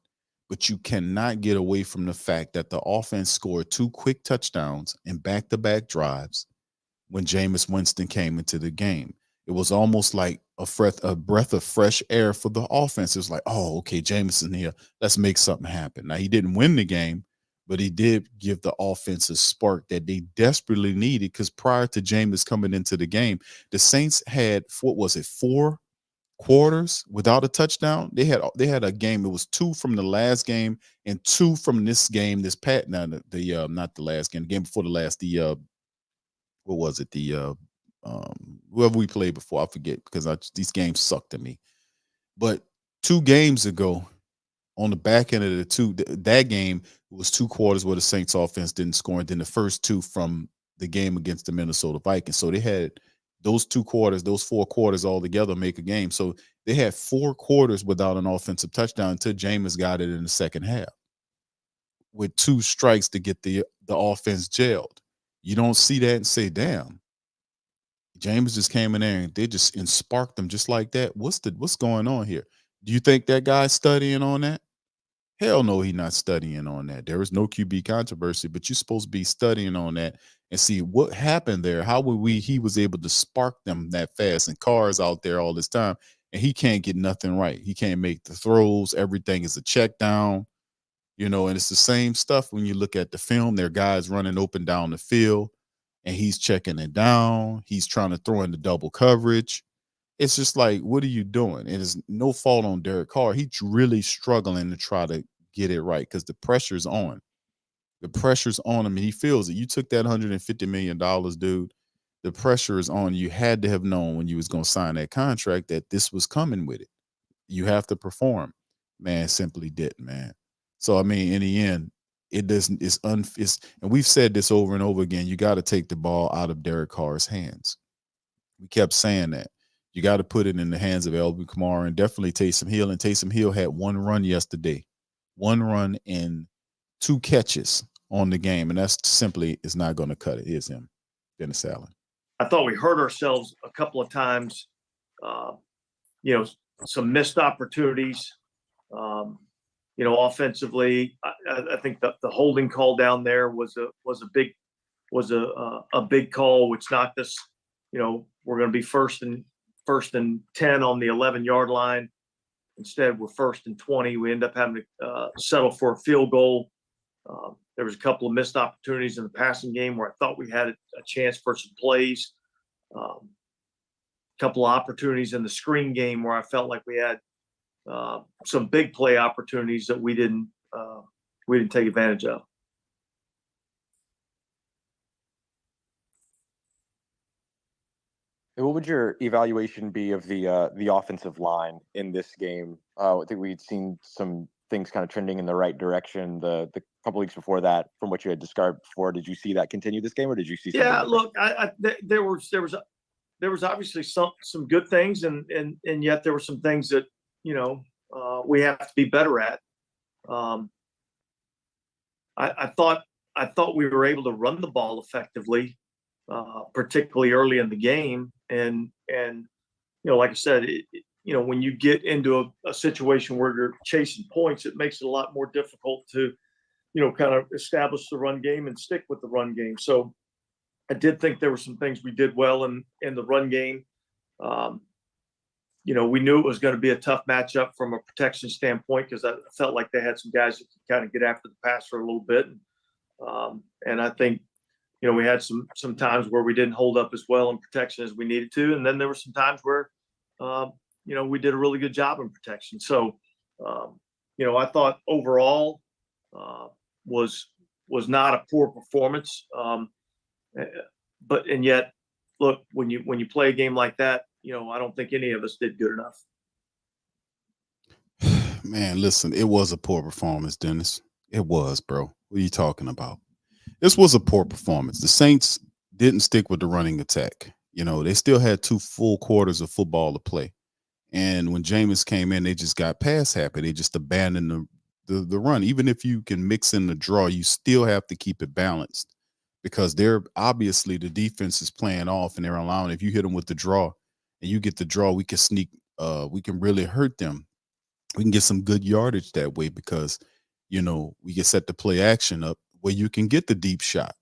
But you cannot get away from the fact that the offense scored 2 quick touchdowns in back-to-back drives when Jameis Winston came into the game. It was almost like a breath of fresh air for the offense. It was like, oh, okay, Jameis in here. Let's make something happen. Now, he didn't win the game, but he did give the offense a spark that they desperately needed, because prior to Jameis coming into the game, the Saints had, 4 quarters without a touchdown. They had a game. It was 2 from the last game and 2 from this game. Not the last game, the game before the last. What was it? Whoever we played before, I forget, because these games sucked to me. But 2 games ago, on the back end of that game, it was 2 quarters where the Saints offense didn't score, and then the first 2 from the game against the Minnesota Vikings. So they had those 2 quarters, those 4 quarters all together make a game. So they had 4 quarters without an offensive touchdown until Jameis got it in the second half with 2 strikes to get the offense jailed. You don't see that and say, damn, Jameis just came in there and they just sparked them just like that. What's going on here? Do you think that guy's studying on that? Hell no, he's not studying on that. There is no QB controversy, but you're supposed to be studying on that and see what happened there. How he was able to spark them that fast, and cars out there all this time, and he can't get nothing right. He can't make the throws. Everything is a check down, and it's the same stuff when you look at the film. There are guys running open down the field, and he's checking it down. He's trying to throw in the double coverage. It's just like, what are you doing? It is no fault on Derek Carr. He's really struggling to try to get it right because the pressure's on. The pressure's on him, and he feels it. You took that $150 million, dude. The pressure is on. You had to have known when you was going to sign that contract that this was coming with it. You have to perform. Man, simply didn't, man. So, I mean, in the end, it doesn't. And we've said this over and over again. You got to take the ball out of Derek Carr's hands. We kept saying that. You got to put it in the hands of Alvin Kamara and definitely Taysom Hill. And Taysom Hill had 1 run yesterday, 1 run and 2 catches on the game, and that's simply is not going to cut it. Here's him, Dennis Allen. I thought we hurt ourselves a couple of times. Some missed opportunities. Offensively, I think the holding call down there was a big call, which knocked us. We're going to be first and 10 on the 11-yard line. Instead, we're 1st and 20. We end up having to settle for a field goal. There was a couple of missed opportunities in the passing game where I thought we had a chance for some plays. A couple of opportunities in the screen game where I felt like we had some big play opportunities that we didn't take advantage of. What would your evaluation be of the offensive line in this game? I think we'd seen some things kind of trending in the right direction the couple weeks before that. From what you had described before, did you see that continue this game, or did you see? Yeah, look, there was obviously some good things, and yet there were some things that we have to be better at. I thought we were able to run the ball effectively, particularly early in the game, and like I said, when you get into a situation where you're chasing points, it makes it a lot more difficult to, kind of establish the run game and stick with the run game. So I did think there were some things we did well in the run game. We knew it was going to be a tough matchup from a protection standpoint because I felt like they had some guys that could kind of get after the passer a little bit. And I think, we had some times where we didn't hold up as well in protection as we needed to. And then there were some times where, we did a really good job in protection. So, I thought overall was not a poor performance. And yet, look, when you play a game like that, I don't think any of us did good enough. Man, listen, it was a poor performance, Dennis. It was, bro. What are you talking about? This was a poor performance. The Saints didn't stick with the running attack. They still had 2 full quarters of football to play. And when Jameis came in, they just got pass happy. They just abandoned the run. Even if you can mix in the draw, you still have to keep it balanced because they're obviously the defense is playing off and they're allowing. If you hit them with the draw and you get the draw, we can sneak. We can really hurt them. We can get some good yardage that way because we can set the play action up where you can get the deep shot.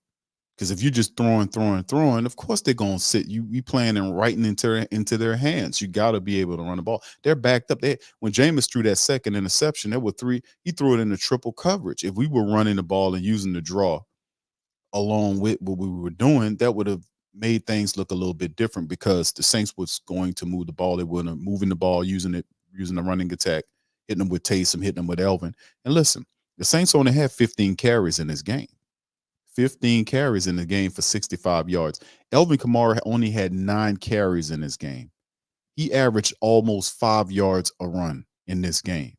Because if you're just throwing, of course they're gonna sit you. We playing and writing into their hands. You got to be able to run the ball. They're backed up. When Jameis threw that second interception, there were 3. He threw it into triple coverage. If we were running the ball and using the draw along with what we were doing, that would have made things look a little bit different because the Saints was going to move the ball. They were moving the ball, using the running attack, hitting them with Taysom, hitting them with Elvin. And listen, the Saints only had 15 carries in this game. 15 carries in the game for 65 yards. Elvin Kamara only had 9 carries in this game. He averaged almost 5 yards a run in this game.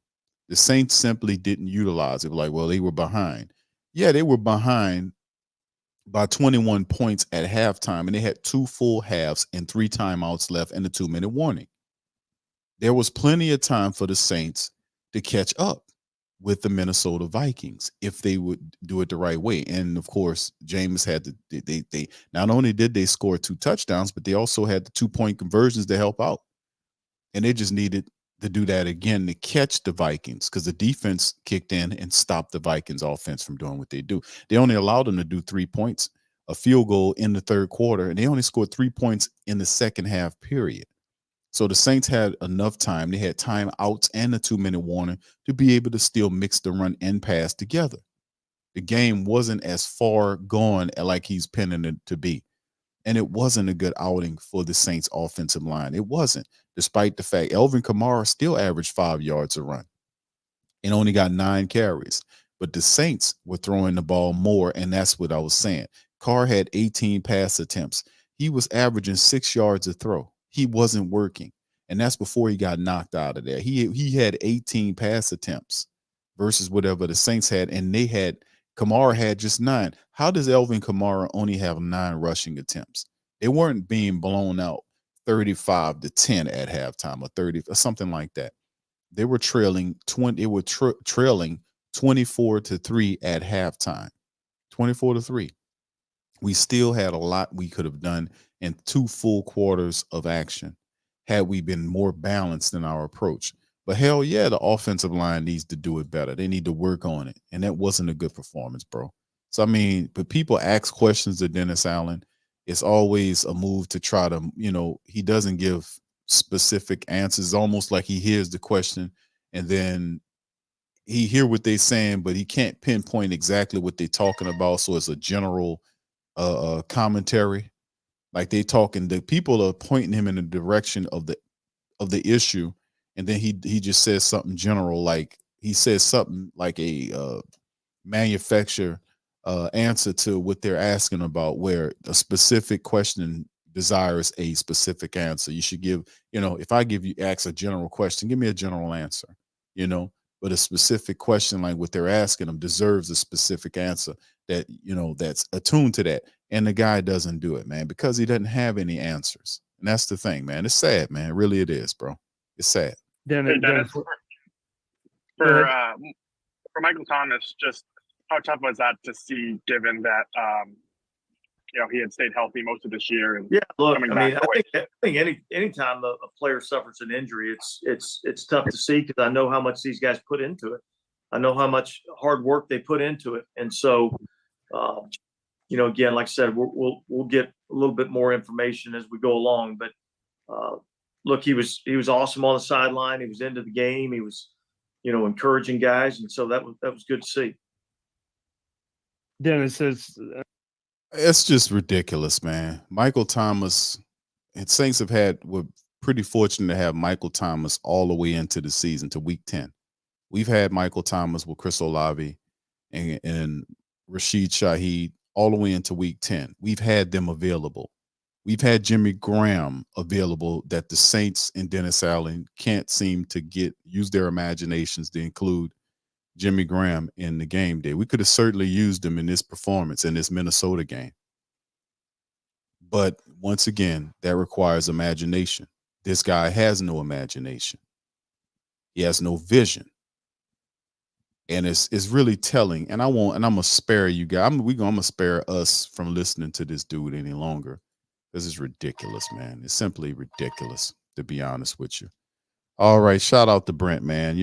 The Saints simply didn't utilize it. Like, well, they were behind. Yeah, they were behind by 21 points at halftime, and they had 2 full halves and 3 timeouts left and a 2-minute warning. There was plenty of time for the Saints to catch up with the Minnesota Vikings if they would do it the right way. And of course, Jameis had to, they not only did they score 2 touchdowns, but they also had the 2-point conversions to help out. And they just needed to do that again to catch the Vikings because the defense kicked in and stopped the Vikings offense from doing what they do. They only allowed them to do 3 points, a field goal in the third quarter, and they only scored 3 points in the second half period. So the Saints had enough time. They had timeouts and a 2-minute warning to be able to still mix the run and pass together. The game wasn't as far gone like he's pinning it to be. And it wasn't a good outing for the Saints offensive line. It wasn't, despite the fact Elvin Kamara still averaged 5 yards a run and only got 9 carries. But the Saints were throwing the ball more, and that's what I was saying. Carr had 18 pass attempts. He was averaging 6 yards a throw. He wasn't working. And that's before he got knocked out of there. He had 18 pass attempts versus whatever the Saints had, and Kamara had just 9. How does Elvin Kamara only have 9 rushing attempts? They weren't being blown out 35-10 at halftime or 30 or something like that. They were trailing 24-3 at halftime. 24-3. We still had a lot we could have done in 2 full quarters of action had we been more balanced in our approach. But hell yeah, the offensive line needs to do it better. They need to work on it. And that wasn't a good performance, bro. So, I mean, but people ask questions of Dennis Allen. It's always a move to try to, he doesn't give specific answers, almost like he hears the question and then he hear what they're saying, but he can't pinpoint exactly what they're talking about. So it's a general commentary. Like the people are pointing him in the direction of the issue. And then he just says something general, like he says something like a manufacturer answer to what they're asking about, where a specific question desires a specific answer. You should give, if I ask a general question, give me a general answer, but a specific question like what they're asking them deserves a specific answer that, that's attuned to that. And the guy doesn't do it, man, because he doesn't have any answers. And that's the thing, man. It's sad, man. Really, it is, bro. It's sad. Dennis, for Michael Thomas, just how tough was that to see, given that he had stayed healthy most of this year. And Yeah, look, coming I back mean, I think anytime a player suffers an injury, it's tough to see because I know how much these guys put into it. I know how much hard work they put into it, and so, again, like I said, we'll get a little bit more information as we go along. But look, he was awesome on the sideline. He was into the game. He was, encouraging guys, and so that was good to see. Dennis says, It's just ridiculous, man. Michael Thomas and Saints were pretty fortunate to have Michael Thomas all the way into the season to week 10. We've had Michael Thomas with Chris Olave and Rashid Shaheed all the way into week 10. We've had them available. We've had Jimmy Graham available that the Saints and Dennis Allen can't seem to use their imaginations to include Jimmy Graham in the game day. We could have certainly used him in this performance in this Minnesota game. But once again, that requires imagination. This guy has no imagination. He has no vision. And it's really telling. And I'm gonna spare you guys. I'm gonna spare us from listening to this dude any longer. This is ridiculous, man. It's simply ridiculous, to be honest with you. All right, shout out to Brent, man.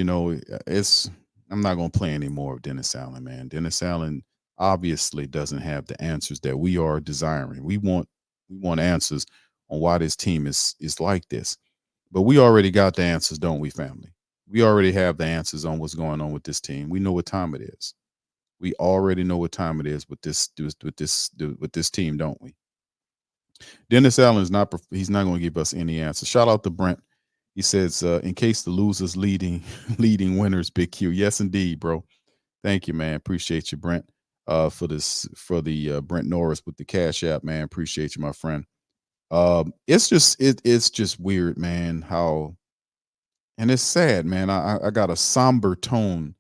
I'm not going to play any more of Dennis Allen, man. Dennis Allen obviously doesn't have the answers that we are desiring. We want answers on why this team is like this. But we already got the answers, don't we, family? We already have the answers on what's going on with this team. We know what time it is. We already know what time it is with this team, don't we? Dennis Allen he's not going to give us any answers. Shout out to Brent. He says, in case the losers leading winners, Big Q. Yes, indeed, bro. Thank you, man. Appreciate you, Brent, for the Brent Norris with the Cash App, man. Appreciate you, my friend. It's just weird, man, and it's sad, man. I got a somber tone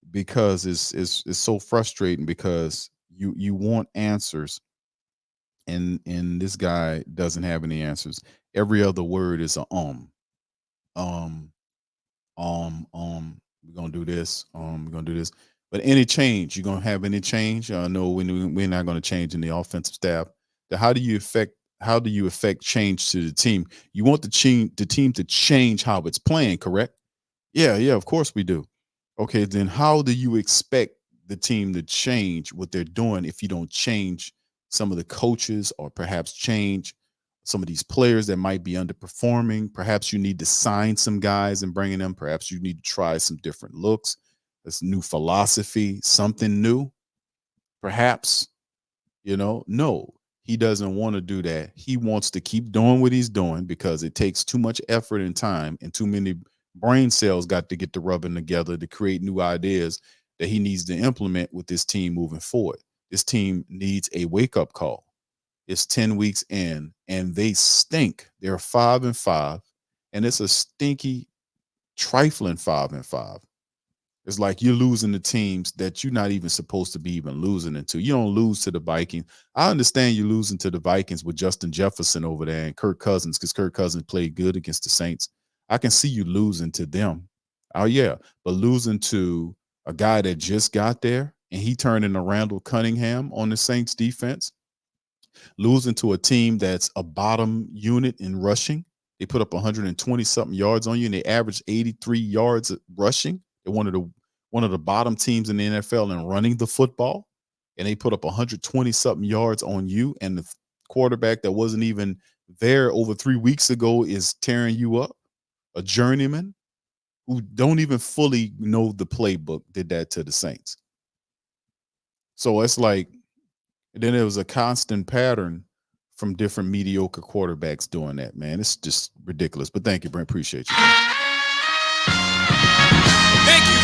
because it's so frustrating because you want answers and this guy doesn't have any answers. Every other word is a we're gonna do this, we're gonna do this. But any change, you're gonna have any change? No, we're not gonna change in the offensive staff. How do you affect change to the team? You want the team to change how it's playing, correct? Yeah, of course we do. Okay, then how do you expect the team to change what they're doing if you don't change some of the coaches or perhaps change some of these players that might be underperforming? Perhaps you need to sign some guys and bring in them. Perhaps you need to try some different looks, this new philosophy, something new. Perhaps, no, he doesn't want to do that. He wants to keep doing what he's doing because it takes too much effort and time and too many brain cells got to get to rubbing together to create new ideas that he needs to implement with this team moving forward. This team needs a wake-up call. It's 10 weeks in, and they stink. They're 5-5, and it's a stinky, trifling 5-5. It's like you're losing to teams that you're not even supposed to be even losing into. You don't lose to the Vikings. I understand you're losing to the Vikings with Justin Jefferson over there and Kirk Cousins because Kirk Cousins played good against the Saints. I can see you losing to them. Oh, yeah, but losing to a guy that just got there and he turned into Randall Cunningham on the Saints defense, losing to a team that's a bottom unit in rushing. They put up 120-something yards on you, and they averaged 83 yards rushing. They're one of the bottom teams in the NFL in running the football, and they put up 120-something yards on you, and the quarterback that wasn't even there over 3 weeks ago is tearing you up. A journeyman who don't even fully know the playbook did that to the Saints. So it's like, then there was a constant pattern from different mediocre quarterbacks doing that, man. It's just ridiculous. But thank you, Brent. Appreciate you. Thank you.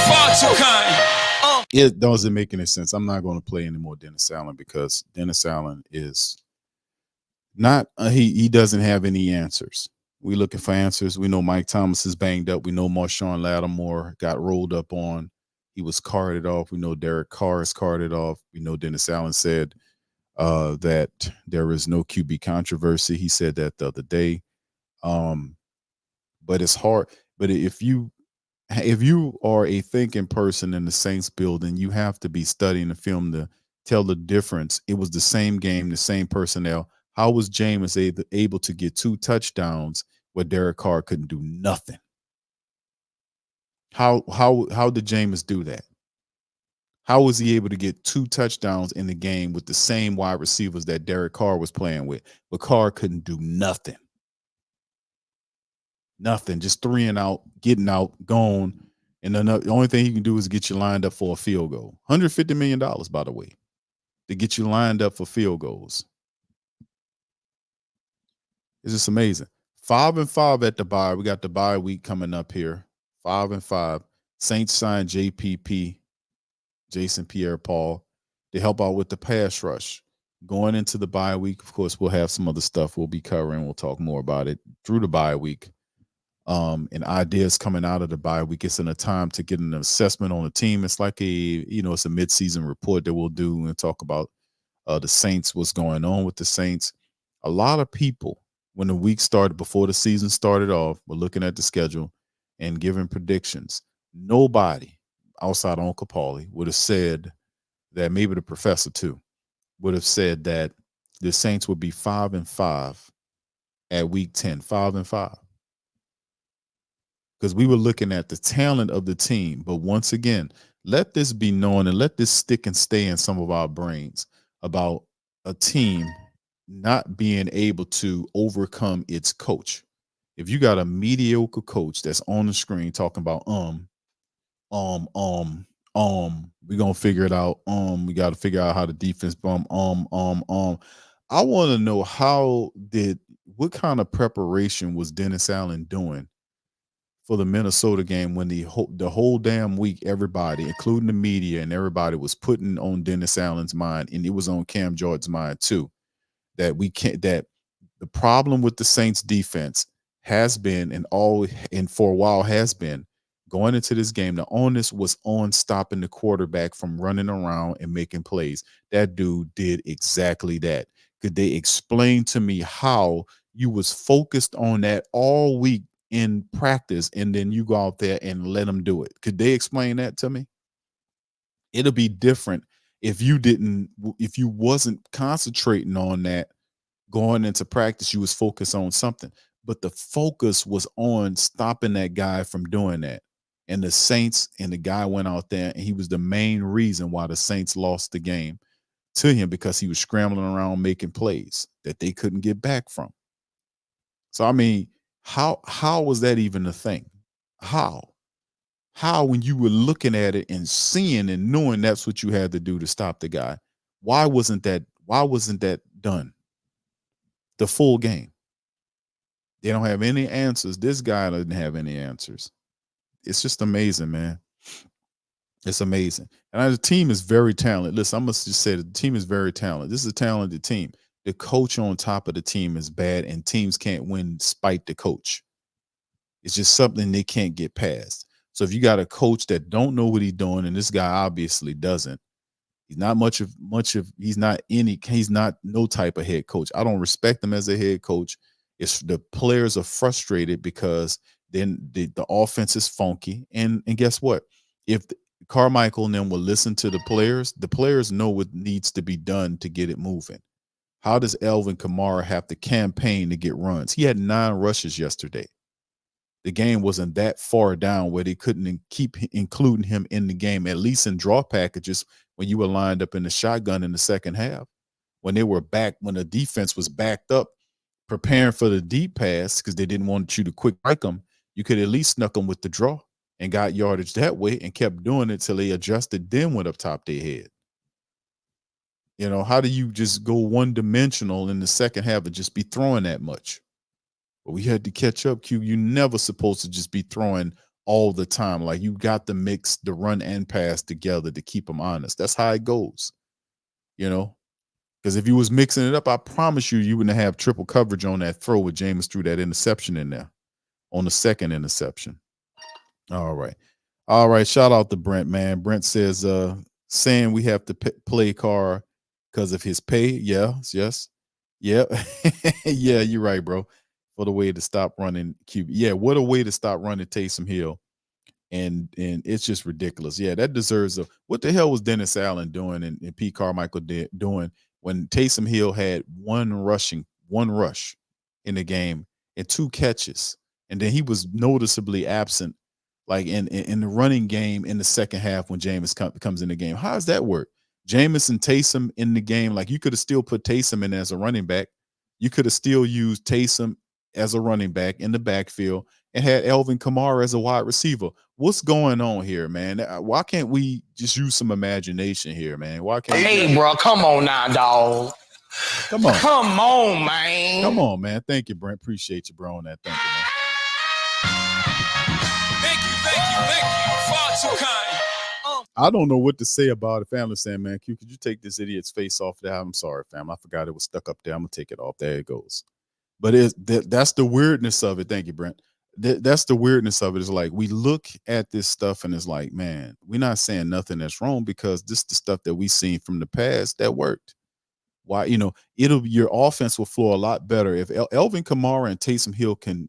Far too kind. It doesn't make any sense. I'm not going to play any more Dennis Allen because Dennis Allen is not, he doesn't have any answers. We're looking for answers. We know Mike Thomas is banged up. We know Marshawn Lattimore got rolled up on. He was carted off. We know Derek Carr is carted off. We know Dennis Allen said that there is no QB controversy. He said that the other day. But it's hard. But if you are a thinking person in the Saints building, you have to be studying the film tell the difference. It was the same game, the same personnel. How was Jameis able to get 2 touchdowns where Derek Carr couldn't do nothing? How did Jameis do that? How was he able to get 2 touchdowns in the game with the same wide receivers that Derek Carr was playing with, but Carr couldn't do nothing? Nothing, just 3 and out, getting out, gone. And then the only thing he can do is get you lined up for a field goal. $150 million, by the way, to get you lined up for field goals. It's just amazing. 5-5 at the bye. We got the bye week coming up here. 5-5. Saints signed JPP, Jason Pierre-Paul, to help out with the pass rush. Going into the bye week, of course, we'll have some other stuff we'll be covering. We'll talk more about it through the bye week. And ideas coming out of the bye week. It's in a time to get an assessment on the team. It's like it's a midseason report that we'll do and talk about the Saints, what's going on with the Saints. A lot of people, when the week started, before the season started off, were looking at the schedule and giving predictions. Nobody outside of Uncle Paulie would have said that, maybe the professor too, would have said that the Saints would be 5-5 at week 10, 5-5. Because we were looking at the talent of the team. But once again, let this be known and let this stick and stay in some of our brains about a team not being able to overcome its coach. If you got a mediocre coach that's on the screen talking about we're gonna figure it out. We got to figure out how the defense I want to know what kind of preparation was Dennis Allen doing for the Minnesota game when the whole damn week, everybody, including the media and everybody, was putting on Dennis Allen's mind, and it was on Cam Jordan's mind too, that the problem with the Saints defense has been and for a while has been going into this game, the onus was on stopping the quarterback from running around and making plays. That dude did exactly that. Could they explain to me how you was focused on that all week in practice, and then you go out there and let them do it? Could they explain that to me? It'll be different if you wasn't concentrating on that going into practice. You was focused on something, but the focus was on stopping that guy from doing that. And the Saints, and the guy went out there, and he was the main reason why the Saints lost the game to him, because he was scrambling around making plays that they couldn't get back from. So I mean, how was that even a thing? How when you were looking at it and seeing and knowing that's what you had to do to stop the guy, why wasn't that done the full game? They don't have any answers. This guy doesn't have any answers. It's just amazing, man. It's amazing. And the team is very talented. Listen, I must just say the team is very talented. This is a talented team. The coach on top of the team is bad, and teams can't win despite the coach. It's just something they can't get past. So if you got a coach that don't know what he's doing, and this guy obviously doesn't, he's not he's not no type of head coach. I don't respect him as a head coach. It's the players are frustrated because then the offense is funky. And guess what? If Carmichael and them will listen to the players know what needs to be done to get it moving. How does Alvin Kamara have to campaign to get runs? He had 9 rushes yesterday. The game wasn't that far down where they couldn't keep including him in the game, at least in draw packages when you were lined up in the shotgun in the second half. When they were back, when the defense was backed up, preparing for the deep pass because they didn't want you to quick break them, you could at least snuck them with the draw and got yardage that way and kept doing it till they adjusted, then went up top their head. You know, how do you just go one-dimensional in the second half and just be throwing that much? But we had to catch up, Q. You're never supposed to just be throwing all the time. Like, you got to mix the run and pass together to keep them honest. That's how it goes, you know? Because if you was mixing it up, I promise you wouldn't have triple coverage on that throw with Jameis threw that interception in there on the second interception. All right. Shout out to Brent, man. Brent says, saying we have to play Carr because of his pay. Yes. Yeah. Yeah, you're right, bro. What a way to stop running QB. Yeah, what a way to stop running Taysom Hill and it's just ridiculous. Yeah, that deserves a. What the hell was Dennis Allen doing and Pete Carmichael doing when Taysom Hill had one rush in the game and 2 catches, and then he was noticeably absent, like in the running game in the second half when Jameis comes in the game. How does that work? Jameis and Taysom in the game, like you could have still put Taysom in as a running back. You could have still used Taysom as a running back in the backfield and had Elvin Kamara as a wide receiver. What's going on here, man? Why can't we just use some imagination here, man? Why can't Hey, bro, come on now, dog. Come on. Come on, man. Come on, man. Thank you, Brent. Appreciate you, bro, on that. Thank you, man. Thank you. Far too kind. I don't know what to say about it. Family saying, man, Q, could you take this idiot's face off there? I'm sorry, fam. I forgot it was stuck up there. I'm going to take it off. There it goes. But that's the weirdness of it. Thank you, Brent. That's the weirdness of it. Is like we look at this stuff and it's like, man, we're not saying nothing that's wrong because this is the stuff that we seen from the past that worked. Why, your offense will flow a lot better if Elvin Kamara and Taysom Hill can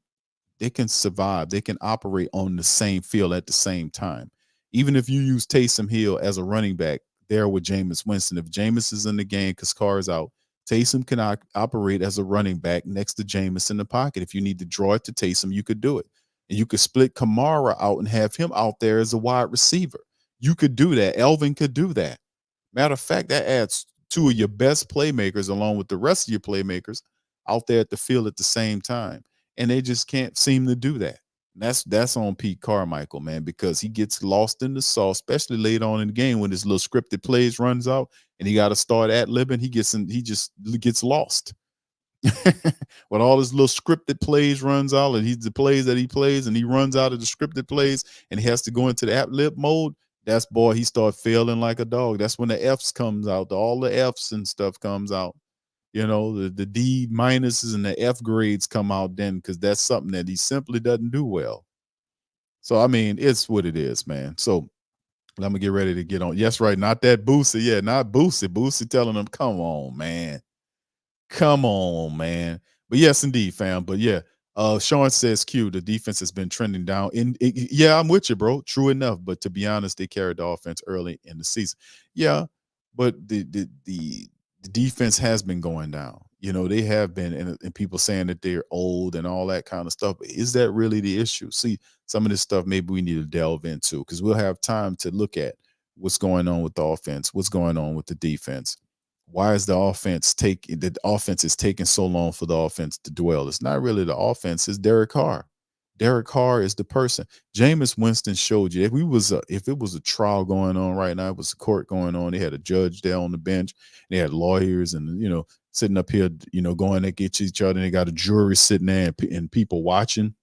survive. They can operate on the same field at the same time. Even if you use Taysom Hill as a running back there with Jameis Winston, if Jameis is in the game because Carr is out, Taysom can operate as a running back next to Jameis in the pocket. If you need to draw it to Taysom, you could do it. And you could split Kamara out and have him out there as a wide receiver. You could do that. Elvin could do that. Matter of fact, that adds 2 of your best playmakers along with the rest of your playmakers out there at the field at the same time. And they just can't seem to do that. That's on Pete Carmichael, man, because he gets lost in the sauce, especially late on in the game when his little scripted plays runs out and he got to start ad-libbing. He just gets lost. When all his little scripted plays runs out and the plays that he plays and he runs out of the scripted plays and he has to go into the ad-lib mode, he start failing like a dog. That's when the F's comes out. All the F's and stuff comes out. The D minuses and the F grades come out then because that's something that he simply doesn't do well. So, I mean, it's what it is, man. So, I'm going to get ready to get on. Yes, right. Not that Boosie. Yeah, not Boosie. Boosie telling them, come on, man. Come on, man. But yes, indeed, fam. But yeah, Sean says, Q, the defense has been trending down. Yeah, I'm with you, bro. True enough. But to be honest, they carried the offense early in the season. Yeah, but the defense has been going down. They have been, and people saying that they're old and all that kind of stuff. But is that really the issue? See, some of this stuff maybe we need to delve into because we'll have time to look at what's going on with the offense, what's going on with the defense. Why is the offense is taking so long for the offense to dwell? It's not really the offense, it's Derek Carr. Derek Carr is the person. Jameis Winston showed you if it was a trial going on right now, it was a court going on. They had a judge there on the bench. They had lawyers and sitting up here, going against each other. And they got a jury sitting there and people watching.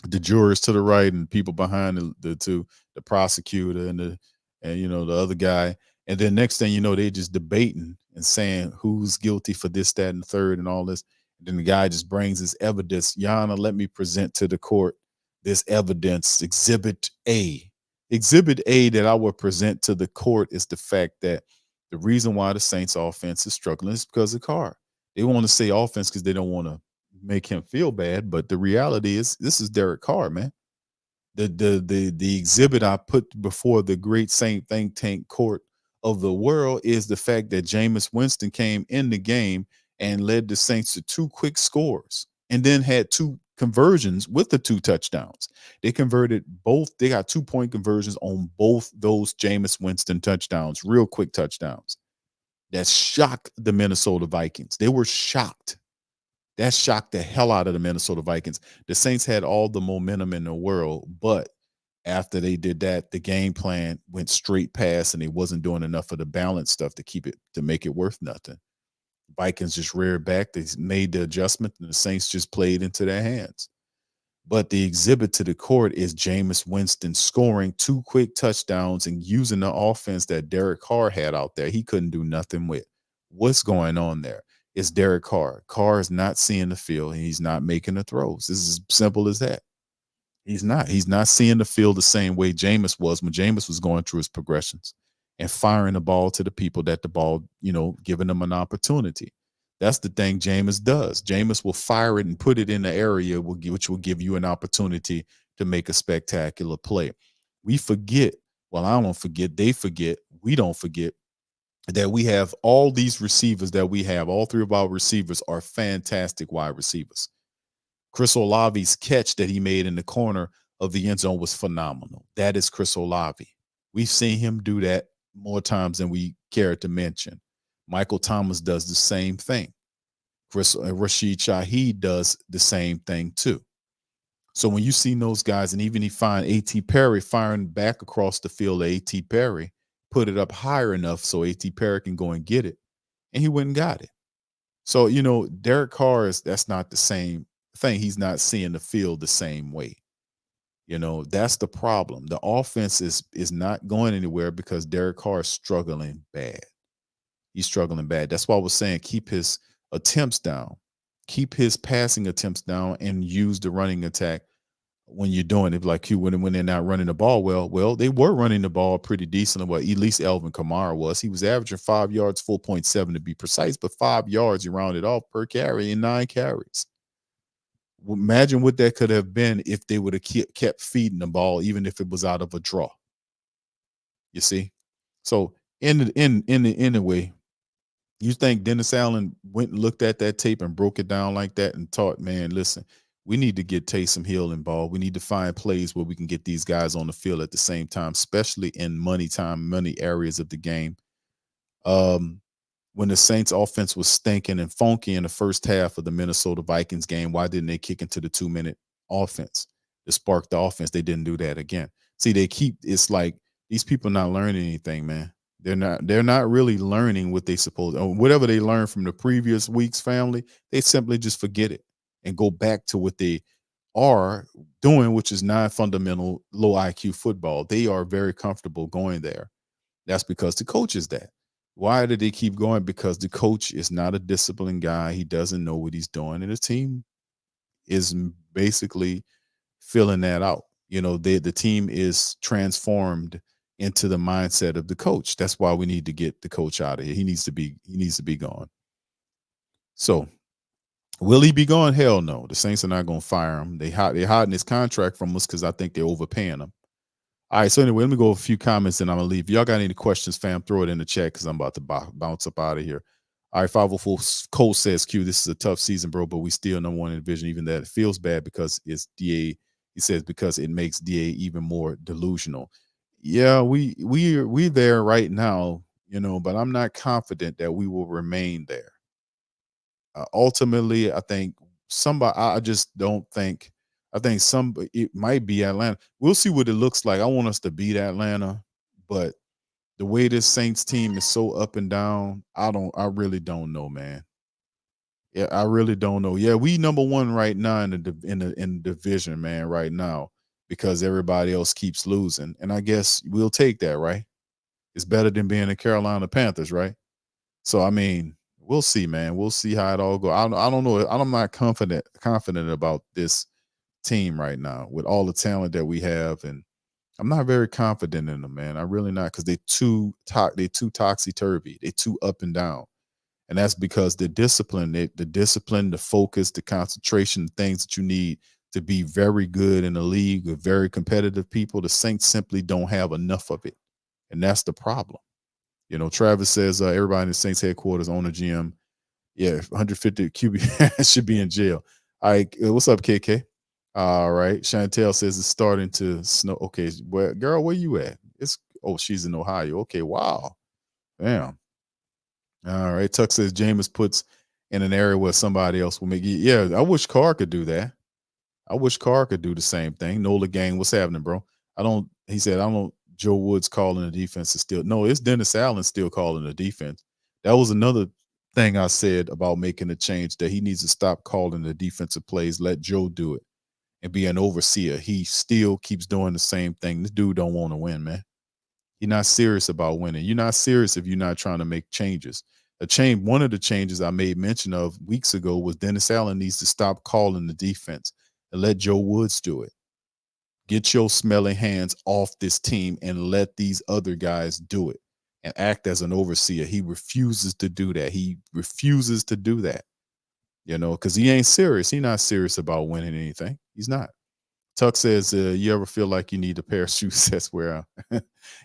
The jurors to the right and people behind the prosecutor and the other guy. And then next thing you know, they just debating and saying who's guilty for this, that, and the third and all this. And then the guy just brings his evidence. Yana, let me present to the court this evidence, Exhibit A. Exhibit A that I will present to the court is the fact that the reason why the Saints offense is struggling is because of Carr. They want to say offense because they don't want to make him feel bad. But the reality is this is Derek Carr, man. The exhibit I put before the great Saint think tank court of the world is the fact that Jameis Winston came in the game and led the Saints to 2 quick scores and then had 2 conversions with the 2 touchdowns. They converted both. They got 2-point conversions on both those Jameis Winston touchdowns, real quick touchdowns. That shocked the Minnesota Vikings. They were shocked. That shocked the hell out of the Minnesota Vikings. The Saints had all the momentum in the world, but after they did that, the game plan went straight past and they wasn't doing enough of the balance stuff to make it worth nothing. Vikings just reared back. They made the adjustment and the Saints just played into their hands. But the exhibit to the court is Jameis Winston scoring 2 quick touchdowns and using the offense that Derek Carr had out there. He couldn't do nothing with. What's going on there? It's Derek Carr. Carr is not seeing the field and he's not making the throws. This is as simple as that. He's not seeing the field the same way Jameis was when Jameis was going through his progressions and firing the ball to the people that the ball, giving them an opportunity. That's the thing Jameis does. Jameis will fire it and put it in the area which will give you an opportunity to make a spectacular play. We forget. Well, I don't forget. They forget. We don't forget that we have all these receivers that we have. All three of our receivers are fantastic wide receivers. Chris Olave's catch that he made in the corner of the end zone was phenomenal. That is Chris Olave. We've seen him do that more times than we care to mention. Michael Thomas does the same thing. Rashid Shaheed does the same thing too. So when you see those guys, and even he find A.T. Perry firing back across the field, A.T. Perry put it up higher enough so A.T. Perry can go and get it, and he went and got it. So, Derek Carr that's not the same thing. He's not seeing the field the same way. That's the problem. The offense is not going anywhere because Derek Carr is struggling bad. He's struggling bad. That's why I was saying keep his attempts down, keep his passing attempts down, and use the running attack when you're doing it. Like when they're not running the ball well, they were running the ball pretty decently. Well, at least Alvin Kamara was. He was averaging 5 yards, 4.7 to be precise, but 5 yards you rounded off per carry in 9 carries. Imagine what that could have been if they would have kept feeding the ball, even if it was out of a draw. You see? So anyway, you think Dennis Allen went and looked at that tape and broke it down like that and thought, man, listen, we need to get Taysom Hill involved. We need to find plays where we can get these guys on the field at the same time, especially in money areas of the game. When the Saints offense was stinking and funky in the first half of the Minnesota Vikings game, why didn't they kick into the 2-minute offense to spark the offense? They didn't do that again. See, it's like these people not learning anything, man. They're not really learning what they supposed, or whatever they learned from the previous week's family. They simply just forget it and go back to what they are doing, which is non-fundamental, low IQ football. They are very comfortable going there. That's because the coach is that. Why did they keep going? Because the coach is not a disciplined guy. He doesn't know what he's doing, and the team is basically filling that out. The team is transformed into the mindset of the coach. That's why we need to get the coach out of here. He needs to be gone. So will he be gone? Hell no. The Saints are not going to fire him. They're hiding his contract from us because I think they're overpaying him. All right, so anyway, let me go a few comments and I'm going to leave. If y'all got any questions, fam, throw it in the chat because I'm about to bounce up out of here. All right, 504 Cole says, Q, this is a tough season, bro, but we still number one in the division, even that it feels bad because it's DA. He says because it makes DA even more delusional. Yeah, we're there right now, but I'm not confident that we will remain there. Ultimately, I think I just don't think. I think it might be Atlanta. We'll see what it looks like. I want us to beat Atlanta, but the way this Saints team is so up and down, I really don't know, man. Yeah, I really don't know. Yeah, we number one right now in the division, man, right now, because everybody else keeps losing. And I guess we'll take that, right? It's better than being the Carolina Panthers, right? So I mean, we'll see, man. We'll see how it all goes. I don't know. I'm not confident about this team right now with all the talent that we have, and I'm not very confident in them, man. I'm really not, because they're too topsy-turvy. They're too up and down, and that's because the discipline, the focus, the concentration, the things that you need to be very good in a league with very competitive people. The Saints simply don't have enough of it, and that's the problem. Travis says everybody in the Saints headquarters, owner, GM, 150 QB should be in jail. All right, what's up, KK? All right. Chantel says it's starting to snow. Okay. Well, girl, where you at? She's in Ohio. Okay. Wow. Damn. All right. Tuck says Jameis puts in an area where somebody else will make it. Yeah. I wish Carr could do that. I wish Carr could do the same thing. Nola Gang, what's happening, bro? He said, I don't, Joe Woods calling the defense is still, no, it's Dennis Allen still calling the defense. That was another thing I said about making a change, that he needs to stop calling the defensive plays. Let Joe do it and be an overseer. He still keeps doing the same thing. This dude don't want to win, man. You're not serious about winning. You're not serious if you're not trying to make changes. One of the changes I made mention of weeks ago was Dennis Allen needs to stop calling the defense and let Joe Woods do it. Get your smelly hands off this team and let these other guys do it and act as an overseer. He refuses to do that. He refuses to do that, because he ain't serious. He's not serious about winning anything. He's not. Tuck says, you ever feel like you need a pair of shoe sets where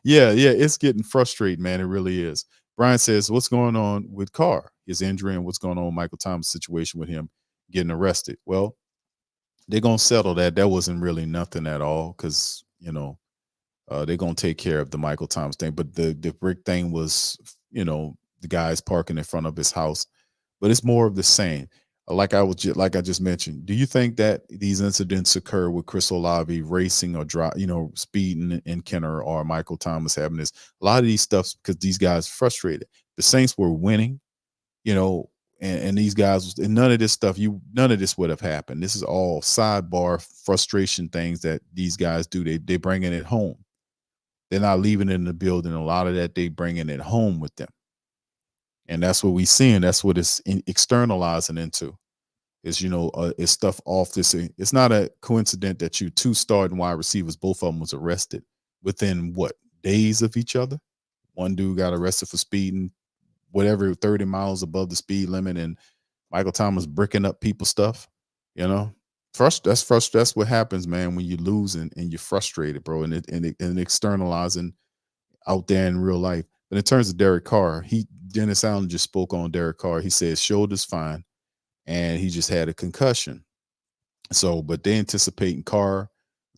yeah, it's getting frustrating, man. It really is. Brian says, what's going on with Carr, his injury, and what's going on with Michael Thomas' situation with him getting arrested? Well, they're going to settle that. That wasn't really nothing at all because, they're going to take care of the Michael Thomas thing. But the brick thing was, the guys parking in front of his house. But it's more of the same. Like I just mentioned, do you think that these incidents occur with Chris Olave racing or speeding in Kenner or Michael Thomas having this? A lot of these stuffs because these guys frustrated. The Saints were winning, and these guys, and none of this stuff, none of this would have happened. This is all sidebar frustration things that these guys do. They bringing it home. They're not leaving it in the building. A lot of that they bringing it home with them. And that's what we seeing. That's what it's externalizing into. Is it's stuff off this. It's not a coincidence that you two starting wide receivers, both of them was arrested within days of each other. One dude got arrested for speeding, 30 miles above the speed limit, and Michael Thomas bricking up people's stuff. That's what happens, man, when you lose and you're frustrated, bro, and externalizing out there in real life. But in terms of Derek Carr, Dennis Allen just spoke on Derek Carr. He said shoulder's fine, and he just had a concussion. So, but they anticipating Carr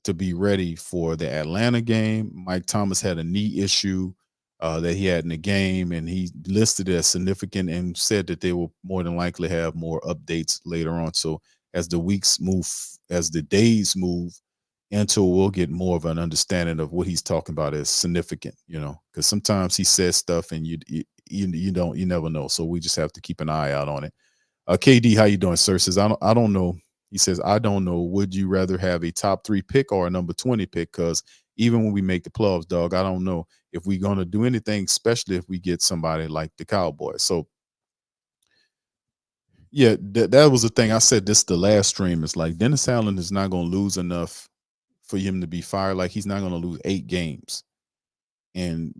to be ready for the Atlanta game. Mike Thomas had a knee issue that he had in the game, and he listed it as significant and said that they will more than likely have more updates later on. So as the weeks move, as the days move into, we'll get more of an understanding of what he's talking about as significant, because sometimes he says stuff and you never know. So we just have to keep an eye out on it. KD, how you doing, sir? Says, I don't know. He says, I don't know. Would you rather have a top 3 pick or a number 20 pick? Because even when we make the playoffs, dog, I don't know if we're going to do anything, especially if we get somebody like the Cowboys. So, yeah, that was the thing. I said this the last stream. It's like Dennis Allen is not going to lose enough for him to be fired. Like he's not going to lose 8 games and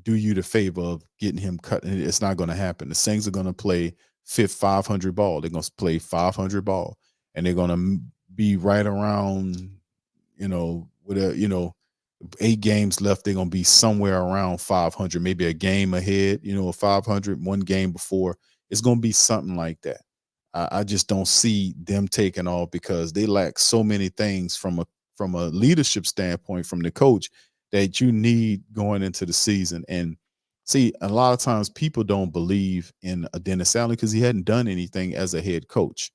do you the favor of getting him cut. And it's not going to happen. The Saints are going to play 500 ball. They're going to play 500 ball, and they're going to be right around, with 8 games left. They're going to be somewhere around 500, maybe a game ahead, 500, one game before. It's going to be something like that. I just don't see them taking off because they lack so many things from a leadership standpoint from the coach that you need going into the season. And see, a lot of times people don't believe in a Dennis Allen because he hadn't done anything as a head coach.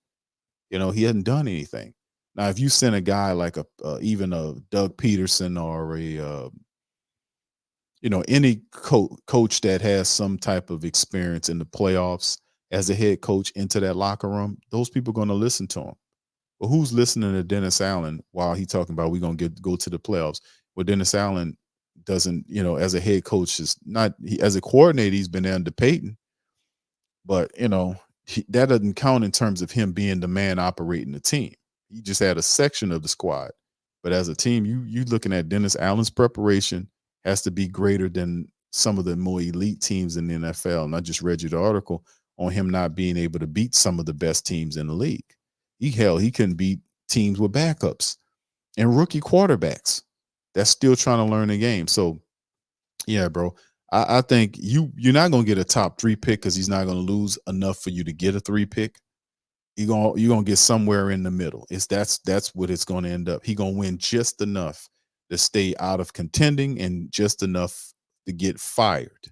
He hadn't done anything. Now, if you send a guy like even a Doug Peterson or any coach that has some type of experience in the playoffs as a head coach into that locker room, those people are going to listen to him. But who's listening to Dennis Allen while he's talking about we're going to go to the playoffs? Well, Dennis Allen doesn't, as a head coach, as a coordinator, he's been there under Peyton. But, that doesn't count in terms of him being the man operating the team. He just had a section of the squad. But as a team, you looking at Dennis Allen's preparation has to be greater than some of the more elite teams in the NFL. And I just read you the article on him not being able to beat some of the best teams in the league. He couldn't beat teams with backups and rookie quarterbacks that's still trying to learn the game. So, yeah, bro, I think you're not going to get a top 3 pick because he's not going to lose enough for you to get a 3 pick. You're gonna get somewhere in the middle. That's what it's going to end up. He's going to win just enough to stay out of contending and just enough to get fired.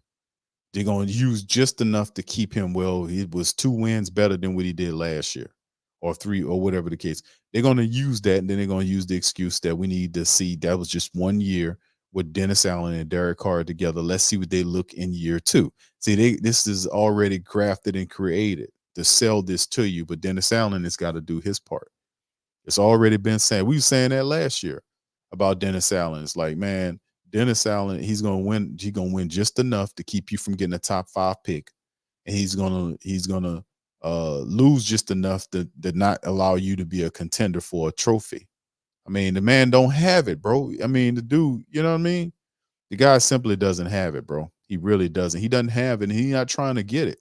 They're going to use just enough to keep him. Well, it was 2 wins better than what he did last year, or 3, or whatever the case. They're going to use that, and then they're going to use the excuse that we need to see that was just 1 year with Dennis Allen and Derek Carr together. Let's see what they look in year 2. See, this is already crafted and created to sell this to you, but Dennis Allen has got to do his part. It's already been said. We were saying that last year about Dennis Allen. It's like, man, Dennis Allen, he's gonna win. He's gonna win just enough to keep you from getting a top 5 pick, and he's gonna lose just enough to not allow you to be a contender for a trophy. I mean, the man don't have it, bro. I mean, the dude, you know what I mean? The guy simply doesn't have it, bro. He really doesn't. He doesn't have it, and he's not trying to get it.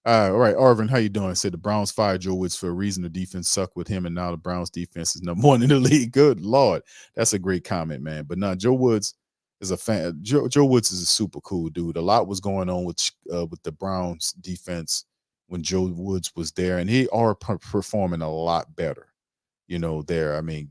All right, Arvin, how you doing? Said the Browns fired Joe Woods for a reason. The defense sucked with him, and now the Browns defense is number one in the league. Good Lord, that's a great comment, man. But now Joe Woods is a fan. Joe Woods is a super cool dude. A lot was going on with the Browns defense when Joe Woods was there, and he are performing a lot better. There. I mean,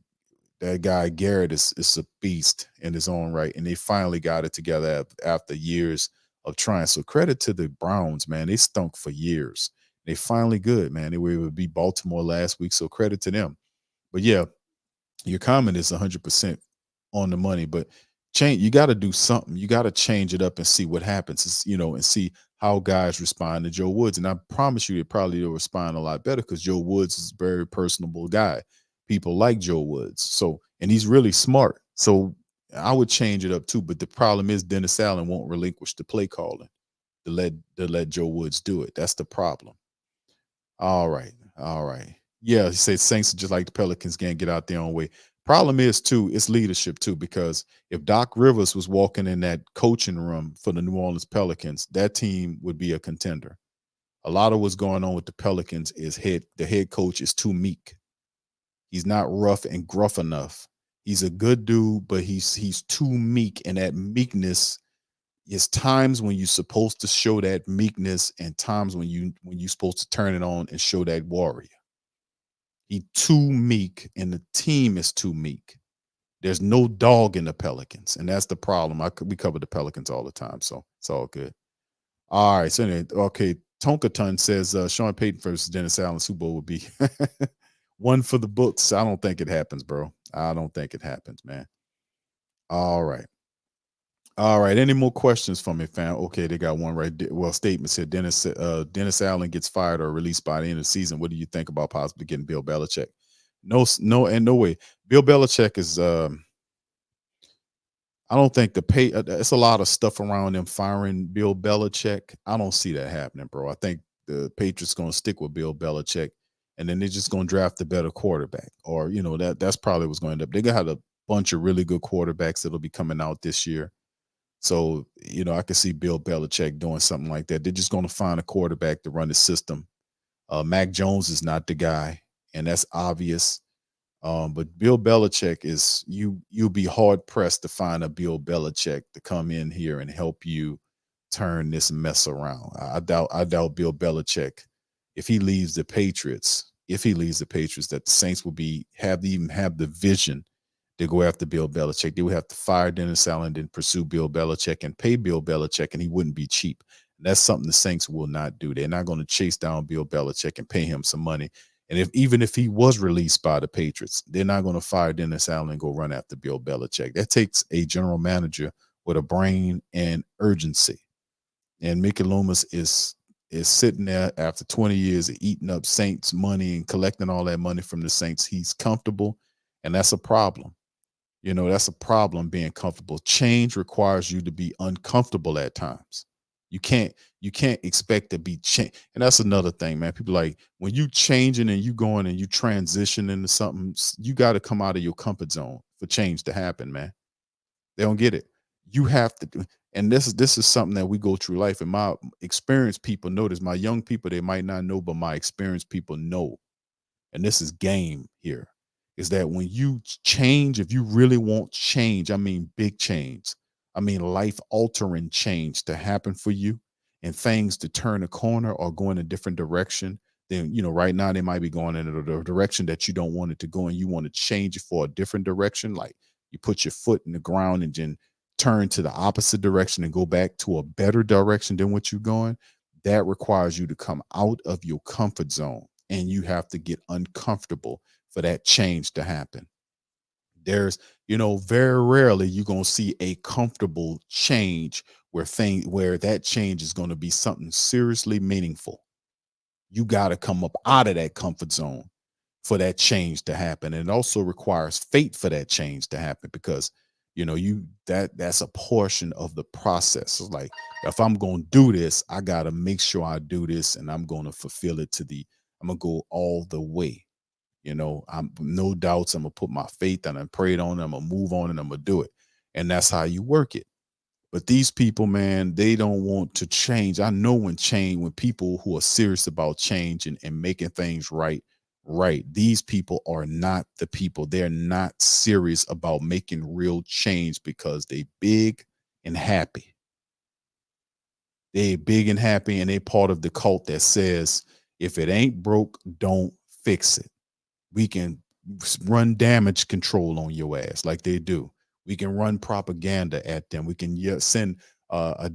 that guy Garrett is a beast in his own right, and they finally got it together after years of trying. So credit to the Browns, man. They stunk for years. They finally good, man. They were able to beat Baltimore last week, so credit to them. But yeah, your comment is 100% on the money. But you got to do something. You got to change it up and see what happens. And see how guys respond to Joe Woods. And I promise you, they'll respond a lot better because Joe Woods is a very personable guy. People like Joe Woods. So, and he's really smart. So I would change it up too. But the problem is Dennis Allen won't relinquish the play calling to let Joe Woods do it. That's the problem. All right. Yeah, he says Saints are just like the Pelicans, can't get out their own way. Problem is too, it's leadership too, because if Doc Rivers was walking in that coaching room for the New Orleans Pelicans, that team would be a contender. A lot of what's going on with the Pelicans is the head coach is too meek. He's not rough and gruff enough. He's a good dude, but he's too meek, and that meekness is times when you're supposed to show that meekness, and times when you're supposed to turn it on and show that warrior. He's too meek, and the team is too meek. There's no dog in the Pelicans, and that's the problem. We cover the Pelicans all the time, so it's all good. All right, so anyway, okay. Tonkaton says Sean Payton versus Dennis Allen Super Bowl would be one for the books. I don't think it happens, bro. I don't think it happens, man. All right. Any more questions from me, fam? Okay, they got one right. Well, statement said Dennis Allen gets fired or released by the end of the season. What do you think about possibly getting Bill Belichick? No way. Bill Belichick is. I don't think it's a lot of stuff around them firing Bill Belichick. I don't see that happening, bro. I think the Patriots going to stick with Bill Belichick, and then they're just going to draft a better quarterback, or that's probably what's going to end up. They got a bunch of really good quarterbacks that'll be coming out this year. So, I could see Bill Belichick doing something like that. They're just going to find a quarterback to run the system. Mac Jones is not the guy, and that's obvious. But Bill Belichick is you'll be hard pressed to find a Bill Belichick to come in here and help you turn this mess around. I doubt Bill Belichick, if he leaves the Patriots, that the Saints will have the vision to go after Bill Belichick. They would have to fire Dennis Allen and pursue Bill Belichick and pay Bill Belichick, and he wouldn't be cheap. And that's something the Saints will not do. They're not going to chase down Bill Belichick and pay him some money. And even if he was released by the Patriots, they're not going to fire Dennis Allen and go run after Bill Belichick. That takes a general manager with a brain and urgency. And Mickey Loomis is sitting there after 20 years of eating up Saints money and collecting all that money from the Saints. He's comfortable, and that's a problem. That's a problem, being comfortable. Change requires you to be uncomfortable at times. You can't expect to be changed. And that's another thing, man. People like, when you changing and you going and you transition into something, you got to come out of your comfort zone for change to happen, man. They don't get it. You have to do. And this is something that we go through life. And my experienced people know this. My young people, they might not know, but my experienced people know. And this is game here. Is that when you change, if you really want change, I mean big change, I mean life-altering change to happen for you, and things to turn a corner or go in a different direction, then, right now they might be going in the direction that you don't want it to go, and you want to change it for a different direction. Like, you put your foot in the ground and then turn to the opposite direction and go back to a better direction than what you're going. That requires you to come out of your comfort zone, and you have to get uncomfortable for that change to happen. There's, very rarely you're going to see a comfortable change where that change is going to be something seriously meaningful. You got to come up out of that comfort zone for that change to happen. And it also requires faith for that change to happen, because that's a portion of the process. It's like, if I'm going to do this, I got to make sure I do this, and I'm going to fulfill it I'm going to go all the way. I'm no doubts. I'm going to put my faith and I prayed on it. I'm going to move on and I'm going to do it. And that's how you work it. But these people, man, they don't want to change. I know when people who are serious about change and making things right, these people are not the people. They're not serious about making real change because they big and happy. They big and happy, and they part of the cult that says, if it ain't broke, don't fix it. We can run damage control on your ass like they do. We can run propaganda at them. We can send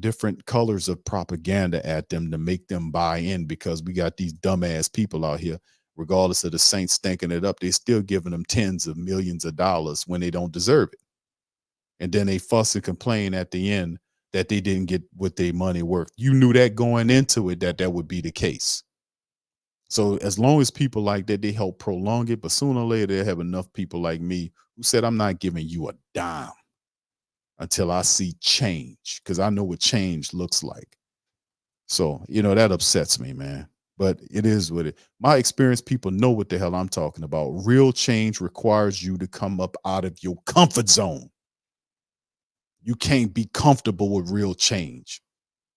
different colors of propaganda at them to make them buy in, because we got these dumbass people out here, regardless of the Saints stinking it up, they still giving them tens of millions of dollars when they don't deserve it. And then they fuss and complain at the end that they didn't get what their money worth. You knew that going into it, that would be the case. So as long as people like that, they help prolong it. But sooner or later, they'll have enough people like me who said, I'm not giving you a dime until I see change, because I know what change looks like. So, that upsets me, man. But it is what it. My experienced people know what the hell I'm talking about. Real change requires you to come up out of your comfort zone. You can't be comfortable with real change.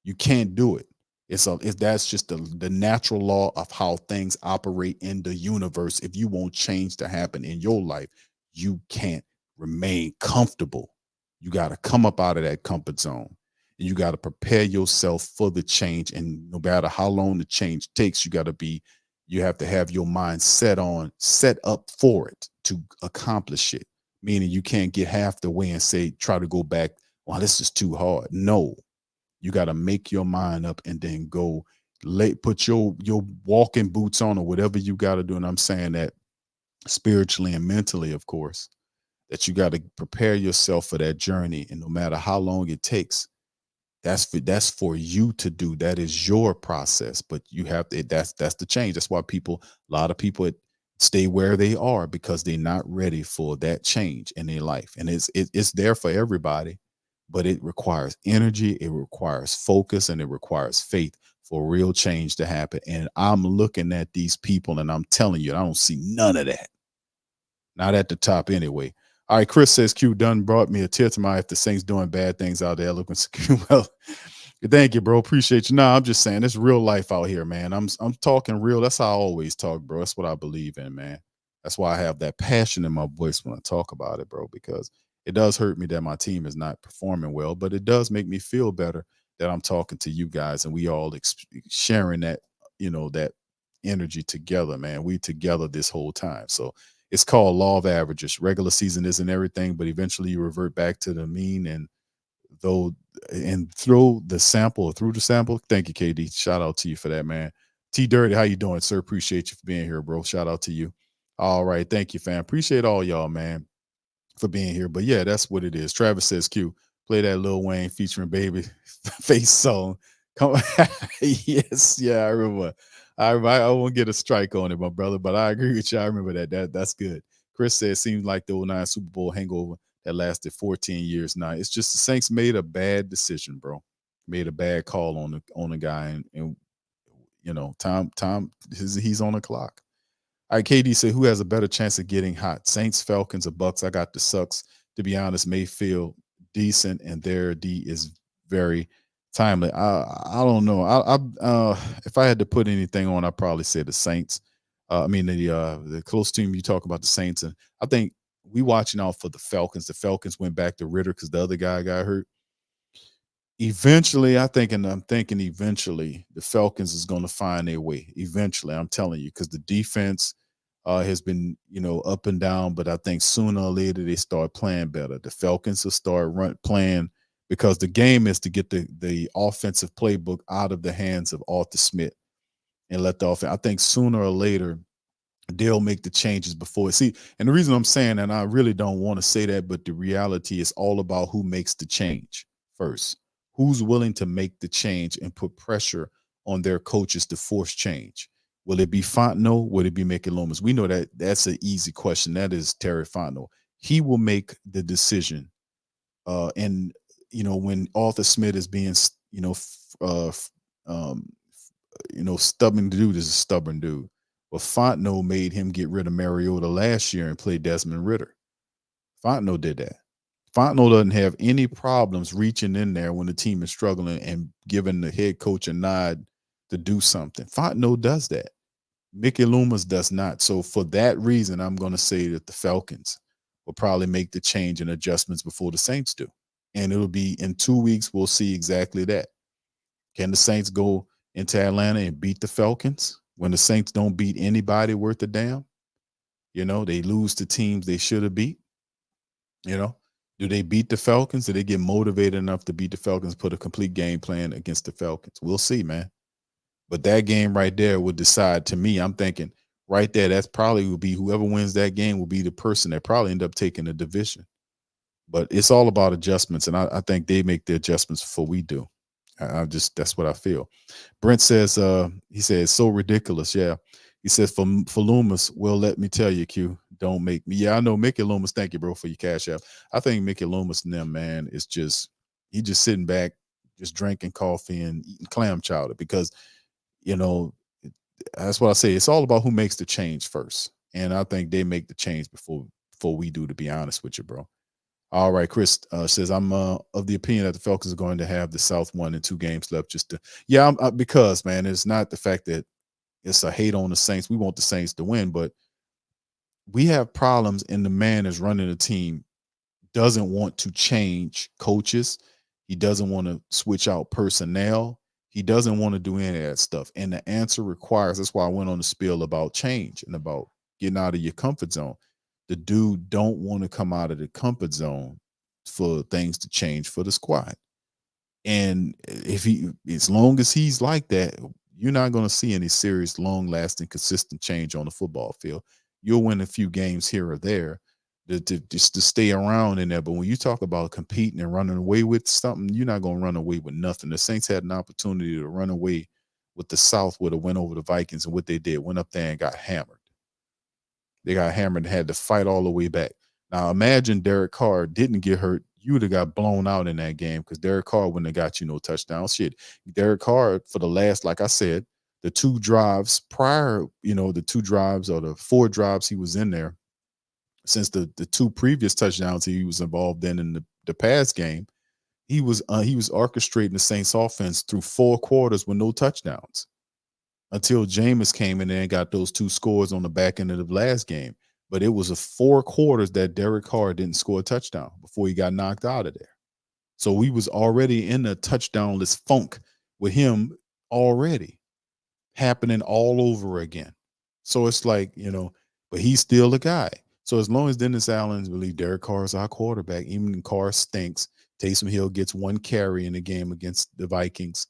You can't do it. That's just the natural law of how things operate in the universe. If you want change to happen in your life, you can't remain comfortable. You got to come up out of that comfort zone, and you got to prepare yourself for the change. And no matter how long the change takes, you have to have your mind set up for it to accomplish it. Meaning you can't get half the way and try to go back. Well, this is too hard. No. You got to make your mind up and then go put your walking boots on, or whatever you got to do. And I'm saying that spiritually and mentally, of course, that you got to prepare yourself for that journey. And no matter how long it takes, that's for you to do. That is your process. But you have to, that's the change. That's why a lot of people stay where they are, because they're not ready for that change in their life. And it's there for everybody. But it requires energy, it requires focus, and it requires faith for real change to happen. And I'm looking at these people, and I'm telling you, I don't see none of that. Not at the top anyway. All right, Chris says Q done brought me a tear to my eye if the Saints doing bad things out there. Looking secure. Well, thank you, bro. Appreciate you. No, I'm just saying it's real life out here, man. I'm talking real. That's how I always talk, bro. That's what I believe in, man. That's why I have that passion in my voice when I talk about it, bro, because it does hurt me that my team is not performing well, but it does make me feel better that I'm talking to you guys and we all sharing that, that energy together, man. We together this whole time. So it's called law of averages. Regular season isn't everything, but eventually you revert back to the mean. And through the sample. Thank you, KD. Shout out to you for that, man. T Dirty, how you doing, sir? Appreciate you for being here, bro. Shout out to you. All right. Thank you, fam. Appreciate all y'all, man, for being here. But yeah, that's what it is. Travis says, Q, play that Lil Wayne featuring Baby Face song. Come yes, yeah, I remember. I won't get a strike on it, my brother, but I agree with you. I remember that. That's good. Chris says, seems like the 09 Super Bowl hangover that lasted 14 years now. It's just the Saints made a bad decision, bro. Made a bad call on the guy, and Tom he's on the clock. All right, KD said, who has a better chance of getting hot? Saints, Falcons, or Bucks? I got the Sucks. To be honest, may feel decent, and their D is very timely. I don't know. If I had to put anything on, I'd probably say the Saints. The close team, you talk about the Saints, and I think we watching out for the Falcons. The Falcons went back to Ritter because the other guy got hurt. Eventually, I'm thinking eventually the Falcons is going to find their way. Eventually, I'm telling you, because the defense has been, up and down, but I think sooner or later they start playing better. The Falcons will start playing, because the game is to get the offensive playbook out of the hands of Arthur Smith and let the offense. I think sooner or later they'll make the changes before. See, and the reason I'm saying that, I really don't want to say that, but the reality is all about who makes the change first. Who's willing to make the change and put pressure on their coaches to force change? Will it be Fontenot? Will it be Mickey Loomis? We know that that's an easy question. That is Terry Fontenot. He will make the decision. And when Arthur Smith is being, stubborn dude is a stubborn dude. But Fontenot made him get rid of Mariota last year and play Desmond Ritter. Fontenot did that. Fontenot doesn't have any problems reaching in there when the team is struggling and giving the head coach a nod to do something. Fontenot does that. Mickey Loomis does not. So for that reason, I'm going to say that the Falcons will probably make the change and adjustments before the Saints do. And it'll be in 2 weeks, we'll see exactly that. Can the Saints go into Atlanta and beat the Falcons when the Saints don't beat anybody worth a damn? You know, they lose to teams they should have beat. You know, do they beat the Falcons? Do they get motivated enough to beat the Falcons, put a complete game plan against the Falcons? We'll see, man. But that game right there would decide. To me, I'm thinking right there, that's probably will be whoever wins that game will be the person that probably end up taking the division. But it's all about adjustments, and I think they make the adjustments before we do. That's what I feel. Brent says, he says, so ridiculous. Yeah. He says, for Loomis, well, let me tell you, Q, don't make me. Yeah, I know Mickey Loomis. Thank you, bro, for your cash app. I think Mickey Loomis and them, man, is just, he just sitting back, just drinking coffee and eating clam chowder because, you know, that's what I say. It's all about who makes the change first. And I think they make the change before we do, to be honest with you, bro. All right, Chris says, I'm of the opinion that the Falcons are going to have the South won in 2 games left. Because, man, it's not the fact that it's a hate on the Saints. We want the Saints to win, but we have problems, and the man that's running the team doesn't want to change coaches. He doesn't want to switch out personnel. He doesn't want to do any of that stuff. And the answer requires, that's why I went on the spiel about change and about getting out of your comfort zone. The dude don't want to come out of the comfort zone for things to change for the squad. And as long as he's like that, you're not going to see any serious, long-lasting, consistent change on the football field. You'll win a few games here or there just to stay around in there. But when you talk about competing and running away with something, you're not going to run away with nothing. The Saints had an opportunity to run away with the South with a win over the Vikings, and what they did, went up there and got hammered. They got hammered and had to fight all the way back. Now, imagine Derek Carr didn't get hurt. You would have got blown out in that game because Derek Carr wouldn't have got you no touchdown. Shit. Derek Carr, for the last, like I said, the 2 drives prior, the 2 drives or the 4 drives he was in there, since the 2 previous touchdowns he was involved in the pass game, he was orchestrating the Saints offense through 4 quarters with no touchdowns, until Jameis came in there and got those 2 scores on the back end of the last game. But it was 4 quarters that Derek Carr didn't score a touchdown before he got knocked out of there. So we was already in a touchdownless funk with him already, happening all over again. So it's like, but he's still the guy. So as long as Dennis Allen believe Derek Carr is our quarterback, even when Carr stinks, Taysom Hill gets 1 carry in the game against the Vikings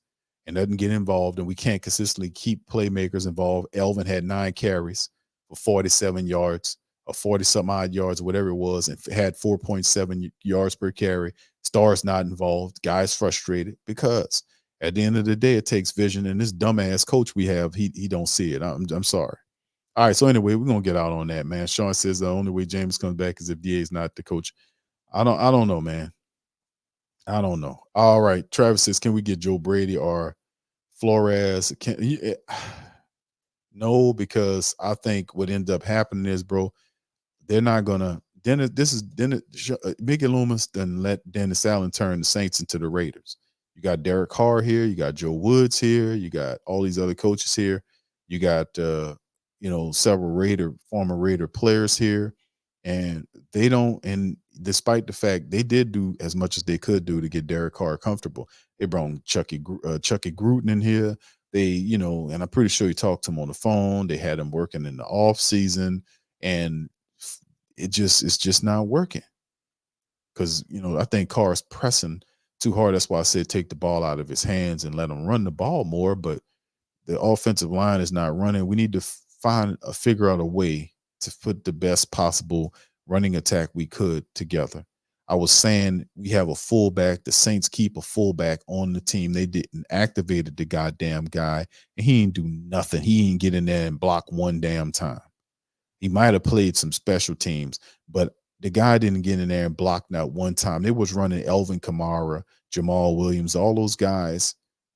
and doesn't get involved, and we can't consistently keep playmakers involved. Elvin had 9 carries for 47 yards or 40-some odd yards, whatever it was, and had 4.7 yards per carry. Stars not involved. Guys frustrated because at the end of the day, it takes vision, and this dumbass coach we have, he don't see it. I'm sorry. All right, so anyway, we're gonna get out on that, man. Sean says the only way James comes back is if DA is not the coach. I don't know, man. I don't know. All right, Travis says, can we get Joe Brady or Flores? No, because I think what ended up happening is, bro, they're not gonna. Mickey Loomis done let Dennis Allen turn the Saints into the Raiders. You got Derek Carr here, you got Joe Woods here, you got all these other coaches here, you got several former Raider players here, and they don't. And despite the fact they did do as much as they could do to get Derek Carr comfortable, they brought Chucky Gruden in here. They, and I'm pretty sure he talked to him on the phone. They had him working in the off season, and it's just not working because I think Carr is pressing too hard. That's why I said take the ball out of his hands and let him run the ball more. But the offensive line is not running. We need to figure out a way to put the best possible running attack we could together. I was saying we have a fullback. The Saints keep a fullback on the team. They didn't activate the goddamn guy, and he ain't do nothing. He ain't get in there and block one damn time. He might have played some special teams, but the guy didn't get in there and block not one time. They was running Elvin Kamara, Jamal Williams, all those guys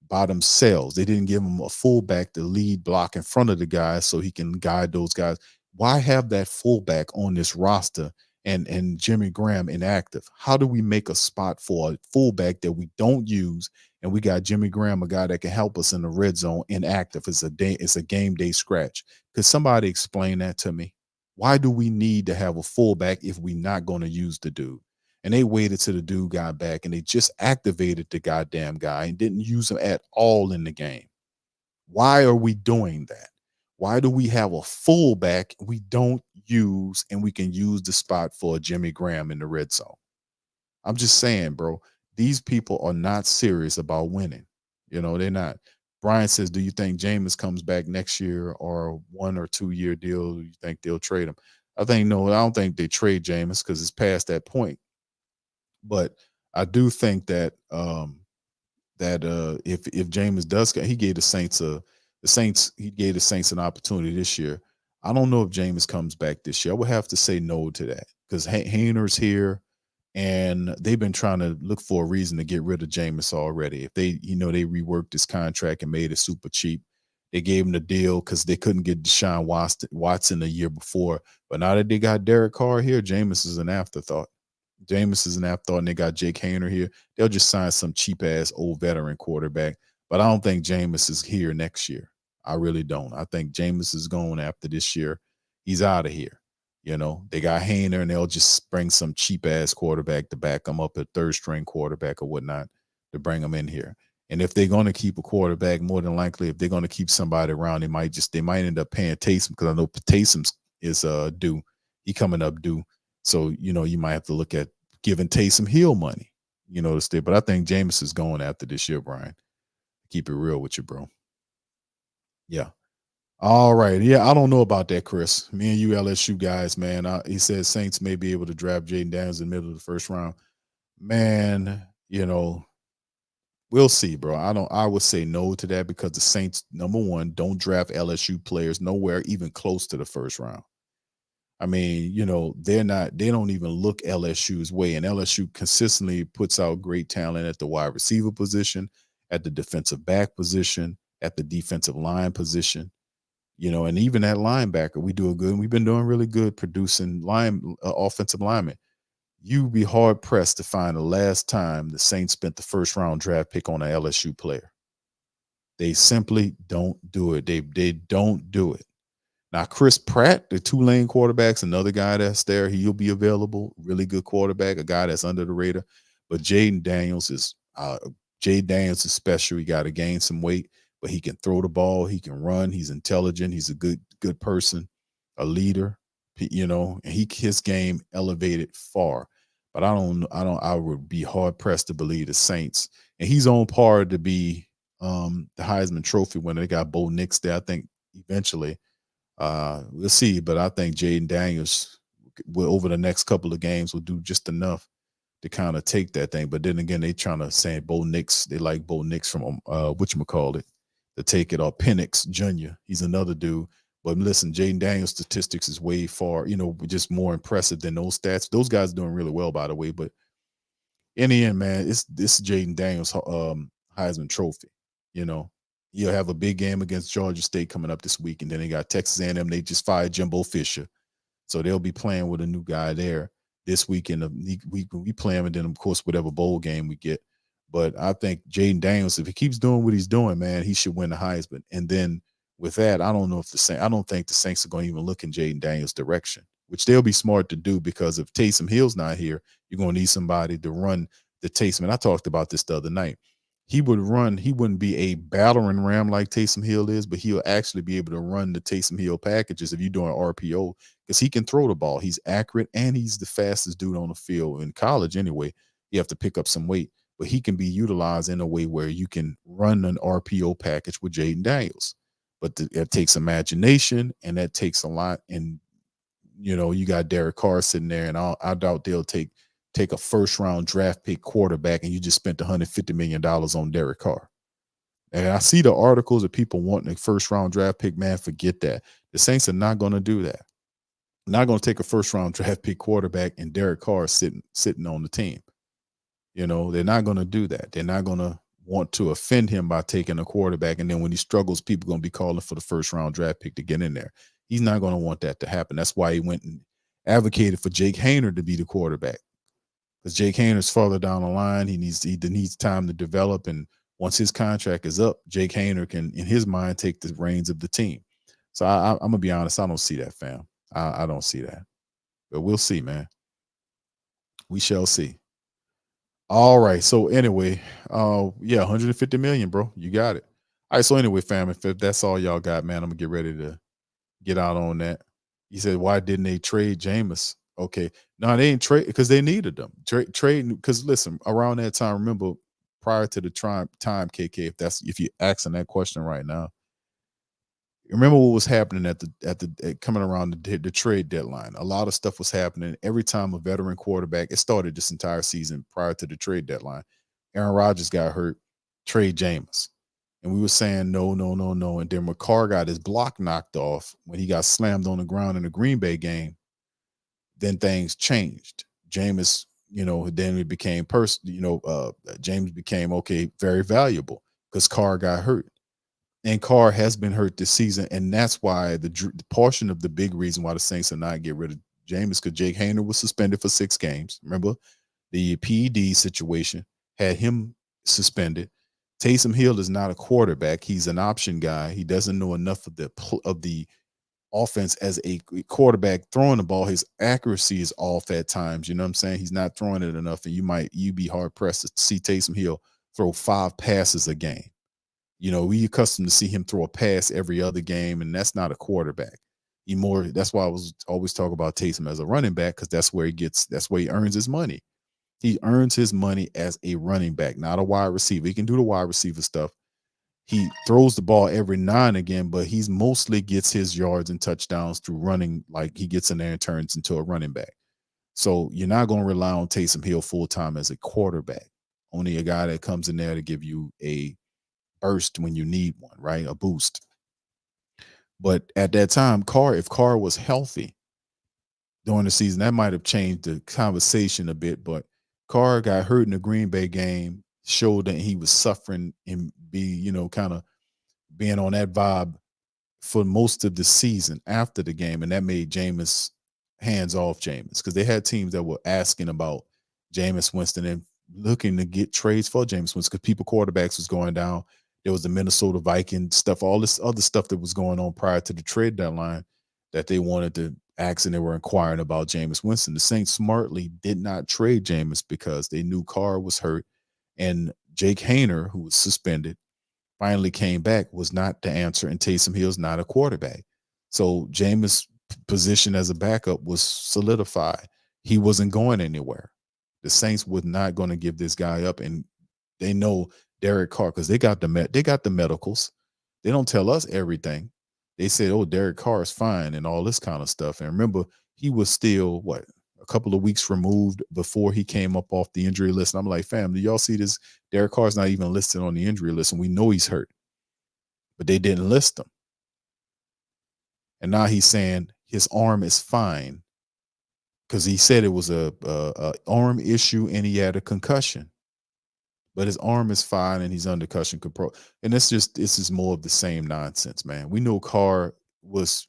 by themselves. They didn't give him a fullback to lead block in front of the guys so he can guide those guys. Why have that fullback on this roster and Jimmy Graham inactive? How do we make a spot for a fullback that we don't use, and we got Jimmy Graham, a guy that can help us in the red zone, inactive? It's a game day scratch. Could somebody explain that to me? Why do we need to have a fullback if we're not going to use the dude? And they waited till the dude got back, and they just activated the goddamn guy and didn't use him at all in the game. Why are we doing that? Why do we have a fullback we don't use and we can use the spot for Jimmy Graham in the red zone? I'm just saying, bro, these people are not serious about winning. You know, they're not. Brian says, do you think Jameis comes back next year or a 1 or 2 year deal? Do you think they'll trade him? I don't think they trade Jameis because it's past that point. But I do think that if Jameis does, he gave the Saints an opportunity this year. I don't know if Jameis comes back this year. I would have to say no to that because Hayner's here, and they've been trying to look for a reason to get rid of Jameis already. If they reworked his contract and made it super cheap, they gave him the deal because they couldn't get Deshaun Watson the year before. But now that they got Derek Carr here, Jameis is an afterthought. And they got Jake Hayner here. They'll just sign some cheap ass old veteran quarterback. But I don't think Jameis is here next year. I really don't. I think Jameis is going after this year. He's out of here. You know, they got Hayner, and they'll just bring some cheap ass quarterback to back him up, a third string quarterback or whatnot, to bring him in here. And if they're going to keep a quarterback, more than likely, if they're going to keep somebody around, they might end up paying Taysom, because I know Taysom is due. He coming up due. So, you know, you might have to look at giving Taysom Hill money, you know, to stay. But I think Jameis is going after this year, Brian. Keep it real with you, bro. Yeah. All right. Yeah, I don't know about that, Chris. Me and you LSU guys, man. He says Saints may be able to draft Jaden Daniels in the middle of the first round. Man, you know, we'll see, bro. I would say no to that because the Saints, number one, don't draft LSU players nowhere even close to the first round. I mean, you know, they don't even look LSU's way. And LSU consistently puts out great talent at the wide receiver position, at the defensive back position, at the defensive line position, you know, and even at linebacker, we've been doing really good producing offensive linemen. You'd be hard pressed to find the last time the Saints spent the first round draft pick on an LSU player. They simply don't do it. They don't do it. Now, Chris Pratt, the Tulane quarterback's another guy that's there. He'll be available. Really good quarterback, a guy that's under the radar. But Jaden Daniels is special. He got to gain some weight, but he can throw the ball. He can run. He's intelligent. He's a good person, a leader. You know, and his game elevated far. But I would be hard pressed to believe the Saints. And he's on par to be the Heisman Trophy winner. They got Bo Nix there. I think eventually. We'll see, but I think Jaden Daniels will, over the next couple of games, will do just enough to kind of take that thing. But then again, they trying to say Bo Nix. They like Bo Nix from whatchamacallit, to take it, or Penix Jr. He's another dude. But listen, Jaden Daniels' statistics is way far, you know, just more impressive than those stats. Those guys are doing really well, by the way. But in the end, man, this Jaden Daniels Heisman Trophy, you know. He'll have a big game against Georgia State coming up this week, and then they got Texas A&M. They just fired Jimbo Fisher, so they'll be playing with a new guy there this week. And we play him, and then of course whatever bowl game we get. But I think Jaden Daniels, if he keeps doing what he's doing, man, he should win the Heisman. And then with that, I don't think the Saints are going to even look in Jaden Daniels' direction, which they'll be smart to do, because if Taysom Hill's not here, you're going to need somebody to run the Taysom. And I talked about this the other night. He wouldn't be a battering ram like Taysom Hill is, but he'll actually be able to run the Taysom Hill packages if you're doing RPO, because he can throw the ball. He's accurate, and he's the fastest dude on the field. In college anyway, you have to pick up some weight, but he can be utilized in a way where you can run an RPO package with Jaden Daniels. But that takes imagination, and that takes a lot. And, you know, you got Derek Carr sitting there, and I doubt they'll take a first-round draft pick quarterback, and you just spent $150 million on Derek Carr. And I see the articles of people wanting a first-round draft pick. Man, forget that. The Saints are not going to do that. Not going to take a first-round draft pick quarterback and Derek Carr sitting on the team. You know, they're not going to do that. They're not going to want to offend him by taking a quarterback, and then when he struggles, people are going to be calling for the first-round draft pick to get in there. He's not going to want that to happen. That's why he went and advocated for Jake Haener to be the quarterback because Jake Haener's farther down the line. He needs time to develop, and once his contract is up, Jake Haener can, in his mind, take the reins of the team. So I'm gonna be honest, I don't see that, fam. I don't see that, but we'll see, man. We shall see. All right. So anyway, yeah, 150 million, bro. You got it. All right. So anyway, fam, if that's all y'all got, man, I'm gonna get ready to get out on that. He said, why didn't they trade Jameis? Okay. No, they ain't trade because they needed them. Trade because listen, around that time, remember prior to the time, KK, if you're asking that question right now, remember what was happening at coming around the trade deadline. A lot of stuff was happening. Every time a veteran quarterback, it started this entire season prior to the trade deadline. Aaron Rodgers got hurt, trade Jameis. And we were saying no. And then McCarr got his block knocked off when he got slammed on the ground in the Green Bay game. Then things changed. Jameis, then it became James became very valuable because Carr got hurt. And Carr has been hurt this season, and that's why the portion of the big reason why the Saints are not get rid of Jameis because Jake Haener was suspended for 6 games. Remember, the PED situation had him suspended. Taysom Hill is not a quarterback; he's an option guy. He doesn't know enough of the offense as a quarterback throwing the ball. His accuracy is off at times. You know what I'm saying? He's not throwing it enough, and you'd be hard pressed to see Taysom Hill throw 5 passes a game. We accustomed to see him throw a pass every other game, and that's not a quarterback. That's why I was always talking about Taysom as a running back because that's where he earns his money. He earns his money as a running back, not a wide receiver. He can do the wide receiver stuff. He throws the ball every now and again, but he's mostly gets his yards and touchdowns through running. Like he gets in there and turns into a running back. So you're not going to rely on Taysom Hill full time as a quarterback. Only a guy that comes in there to give you a burst when you need one, right? A boost. But at that time, if Carr was healthy during the season, that might have changed the conversation a bit. But Carr got hurt in the Green Bay game, showed that he was suffering and kind of being on that vibe for most of the season after the game. And that made Jameis hands off Jameis because they had teams that were asking about Jameis Winston and looking to get trades for Jameis Winston because quarterbacks was going down. There was the Minnesota Vikings stuff, all this other stuff that was going on prior to the trade deadline that they wanted to ask and they were inquiring about Jameis Winston. The Saints smartly did not trade Jameis because they knew Carr was hurt and Jake Haener, who was suspended, finally came back, was not the answer, and Taysom Hill's not a quarterback. So Jameis' position as a backup was solidified. He wasn't going anywhere. The Saints were not going to give this guy up, and they know Derek Carr because they got the medicals. They don't tell us everything. They said, "Oh, Derek Carr is fine," and all this kind of stuff. And remember, he was still a couple of weeks removed before he came up off the injury list. And I'm like, fam, do y'all see this? Derek Carr's not even listed on the injury list, and we know he's hurt, but they didn't list him. And now he's saying his arm is fine because he said it was a arm issue and he had a concussion. But his arm is fine and he's under concussion control. And this is more of the same nonsense, man. We know Carr was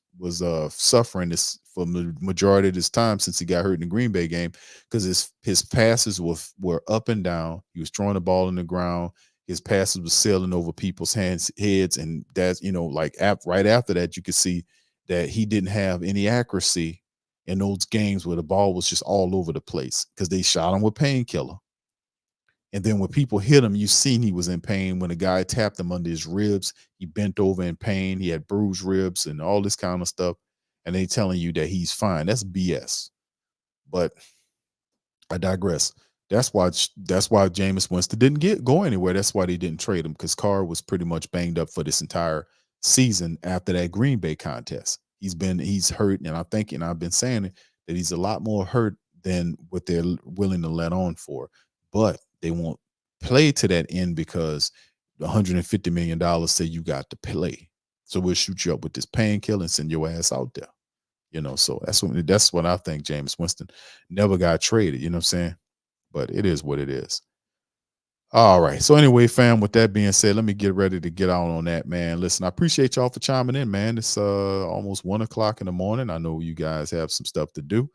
suffering this for the majority of his time since he got hurt in the Green Bay game because his passes were up and down. He was throwing the ball in the ground. His passes were sailing over people's heads, and that's right after that you could see that he didn't have any accuracy in those games where the ball was just all over the place because they shot him with painkiller. And then when people hit him, you seen he was in pain. When a guy tapped him under his ribs, he bent over in pain. He had bruised ribs and all this kind of stuff. And they telling you that he's fine. That's BS. But I digress. That's why Jameis Winston didn't go anywhere. That's why they didn't trade him because Carr was pretty much banged up for this entire season after that Green Bay contest. He's hurt, and I've been saying it, that he's a lot more hurt than what they're willing to let on for. But they won't play to that end because the $150 million say you got to play. So we'll shoot you up with this painkiller and send your ass out there. So that's what I think Jameis Winston never got traded, you know what I'm saying? But it is what it is. All right. So anyway, fam, with that being said, let me get ready to get out on that, man. Listen, I appreciate y'all for chiming in, man. It's almost 1:00 in the morning. I know you guys have some stuff to do.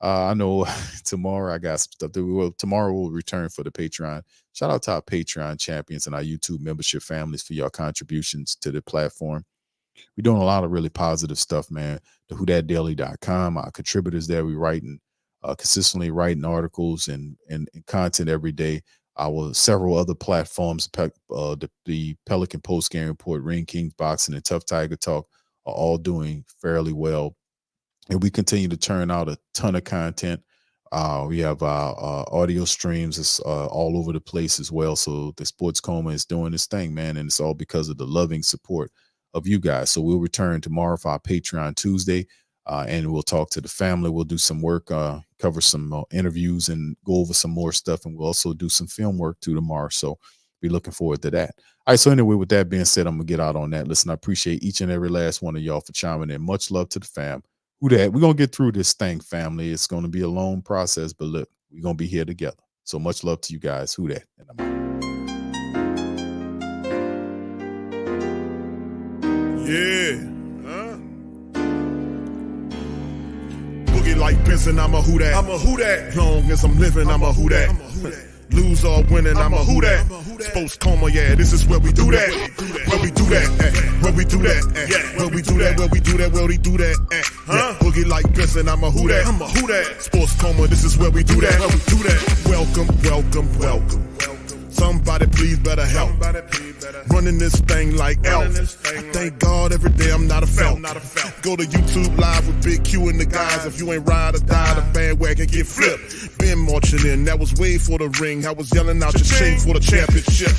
I know tomorrow I got some stuff. Tomorrow we'll return for the Patreon. Shout out to our Patreon champions and our YouTube membership families for your contributions to the platform. We're doing a lot of really positive stuff, man. The WhoDatDaily.com, our contributors there, we writing consistently writing articles and content every day. Our several other platforms, the Pelican Post Game Report, Ring Kings Boxing, and Tough Tiger Talk are all doing fairly well. And we continue to turn out a ton of content. We have audio streams all over the place as well. So the Sports Coma is doing this thing, man. And it's all because of the loving support of you guys. So we'll return tomorrow for our Patreon Tuesday. And we'll talk to the family. We'll do some work, cover some interviews and go over some more stuff. And we'll also do some film work too tomorrow. So be looking forward to that. All right. So anyway, with that being said, I'm going to get out on that. Listen, I appreciate each and every last one of y'all for chiming in. Much love to the fam. Who that? We're going to get through this thing, family. It's going to be a long process, but look, we're going to be here together. So much love to you guys. Who that? And I'm out. Yeah. Boogie like Benson, I'm a who that. I'm a who that. Long as I'm living, I'm a who that. Lose or winning, I'm a who that. Sports Coma, yeah, this is where we do that. Where we do that, where we do that, where we do that, where we do that, where we do that. Boogie like Benson, I'm a who that. I'm a who that. Sports Coma, this is where we do that. Where we do that. Welcome, welcome, welcome. Somebody please better help. Running this thing like Elf. I thank God every day I'm not a felt. Go to YouTube Live with Big Q and the guys. If you ain't ride or die, the bandwagon get flipped. Been marching in, that was way for the ring. I was yelling out your shame for the championship.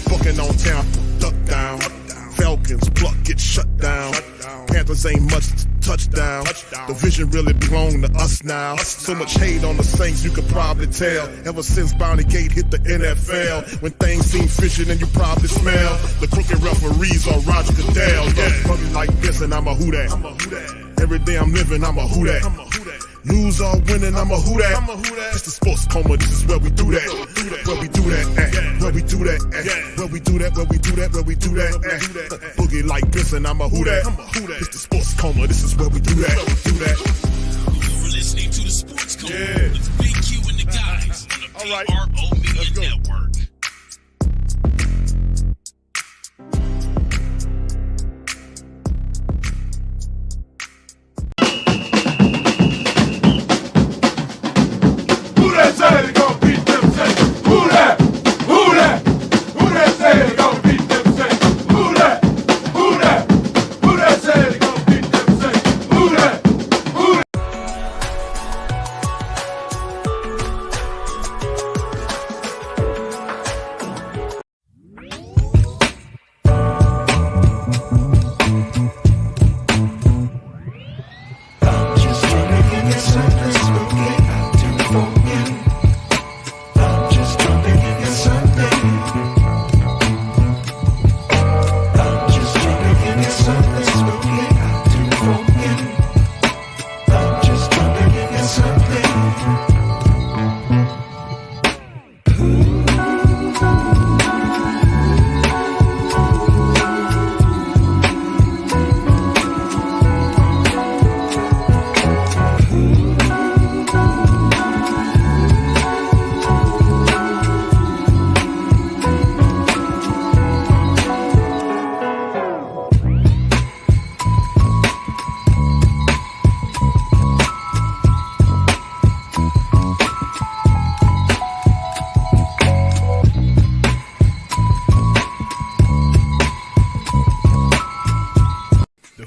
Bucking on Tampa, duck down. Falcons, pluck, get shut down. Panthers ain't much touchdown. The vision really belong to us now. So much hate on the Saints, you could probably tell. Ever since Bounty Gate hit the NFL, when things seem fishy, then you probably smell the crooked referees or Roger Goodell. Yeah, probably like this, and I'm a who that. Every day I'm living, I'm a who that. Lose or winning, I'm a who that. It's the Sports Coma, this is where we do that. Where we do that, where we do that, where we do that, where we do that, where we do that. Boogie like Benson, I'm a who that. It's the Sports Coma, this is where we do that. You're listening to the Sports Coma with Big Q and the guys on the PRO Media Network.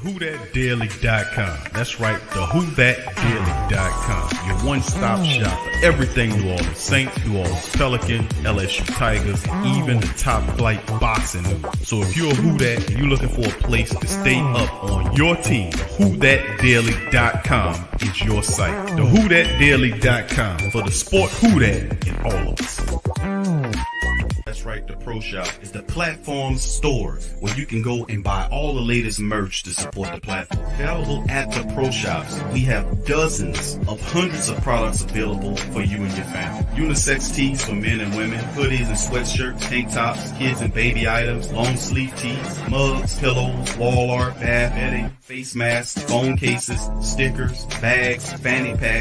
WhoThatDaily.com. That's right, the WhoThatDaily.com. Your one-stop shop for everything New Orleans Saints, New Orleans Pelicans, LSU Tigers, even the top flight boxing news. So if you're a Who That and you're looking for a place to stay up on your team, WhoThatDaily.com is your site. The WhoThatDaily.com for the sport Who That in all of us. That's right, the Pro Shop is the platform store where you can go and buy all the latest merch to support the platform. Available at the Pro Shops, we have dozens of hundreds of products available for you and your family. Unisex tees for men and women, hoodies and sweatshirts, tank tops, kids and baby items, long sleeve tees, mugs, pillows, wall art, bath bedding, face masks, phone cases, stickers, bags, fanny packs,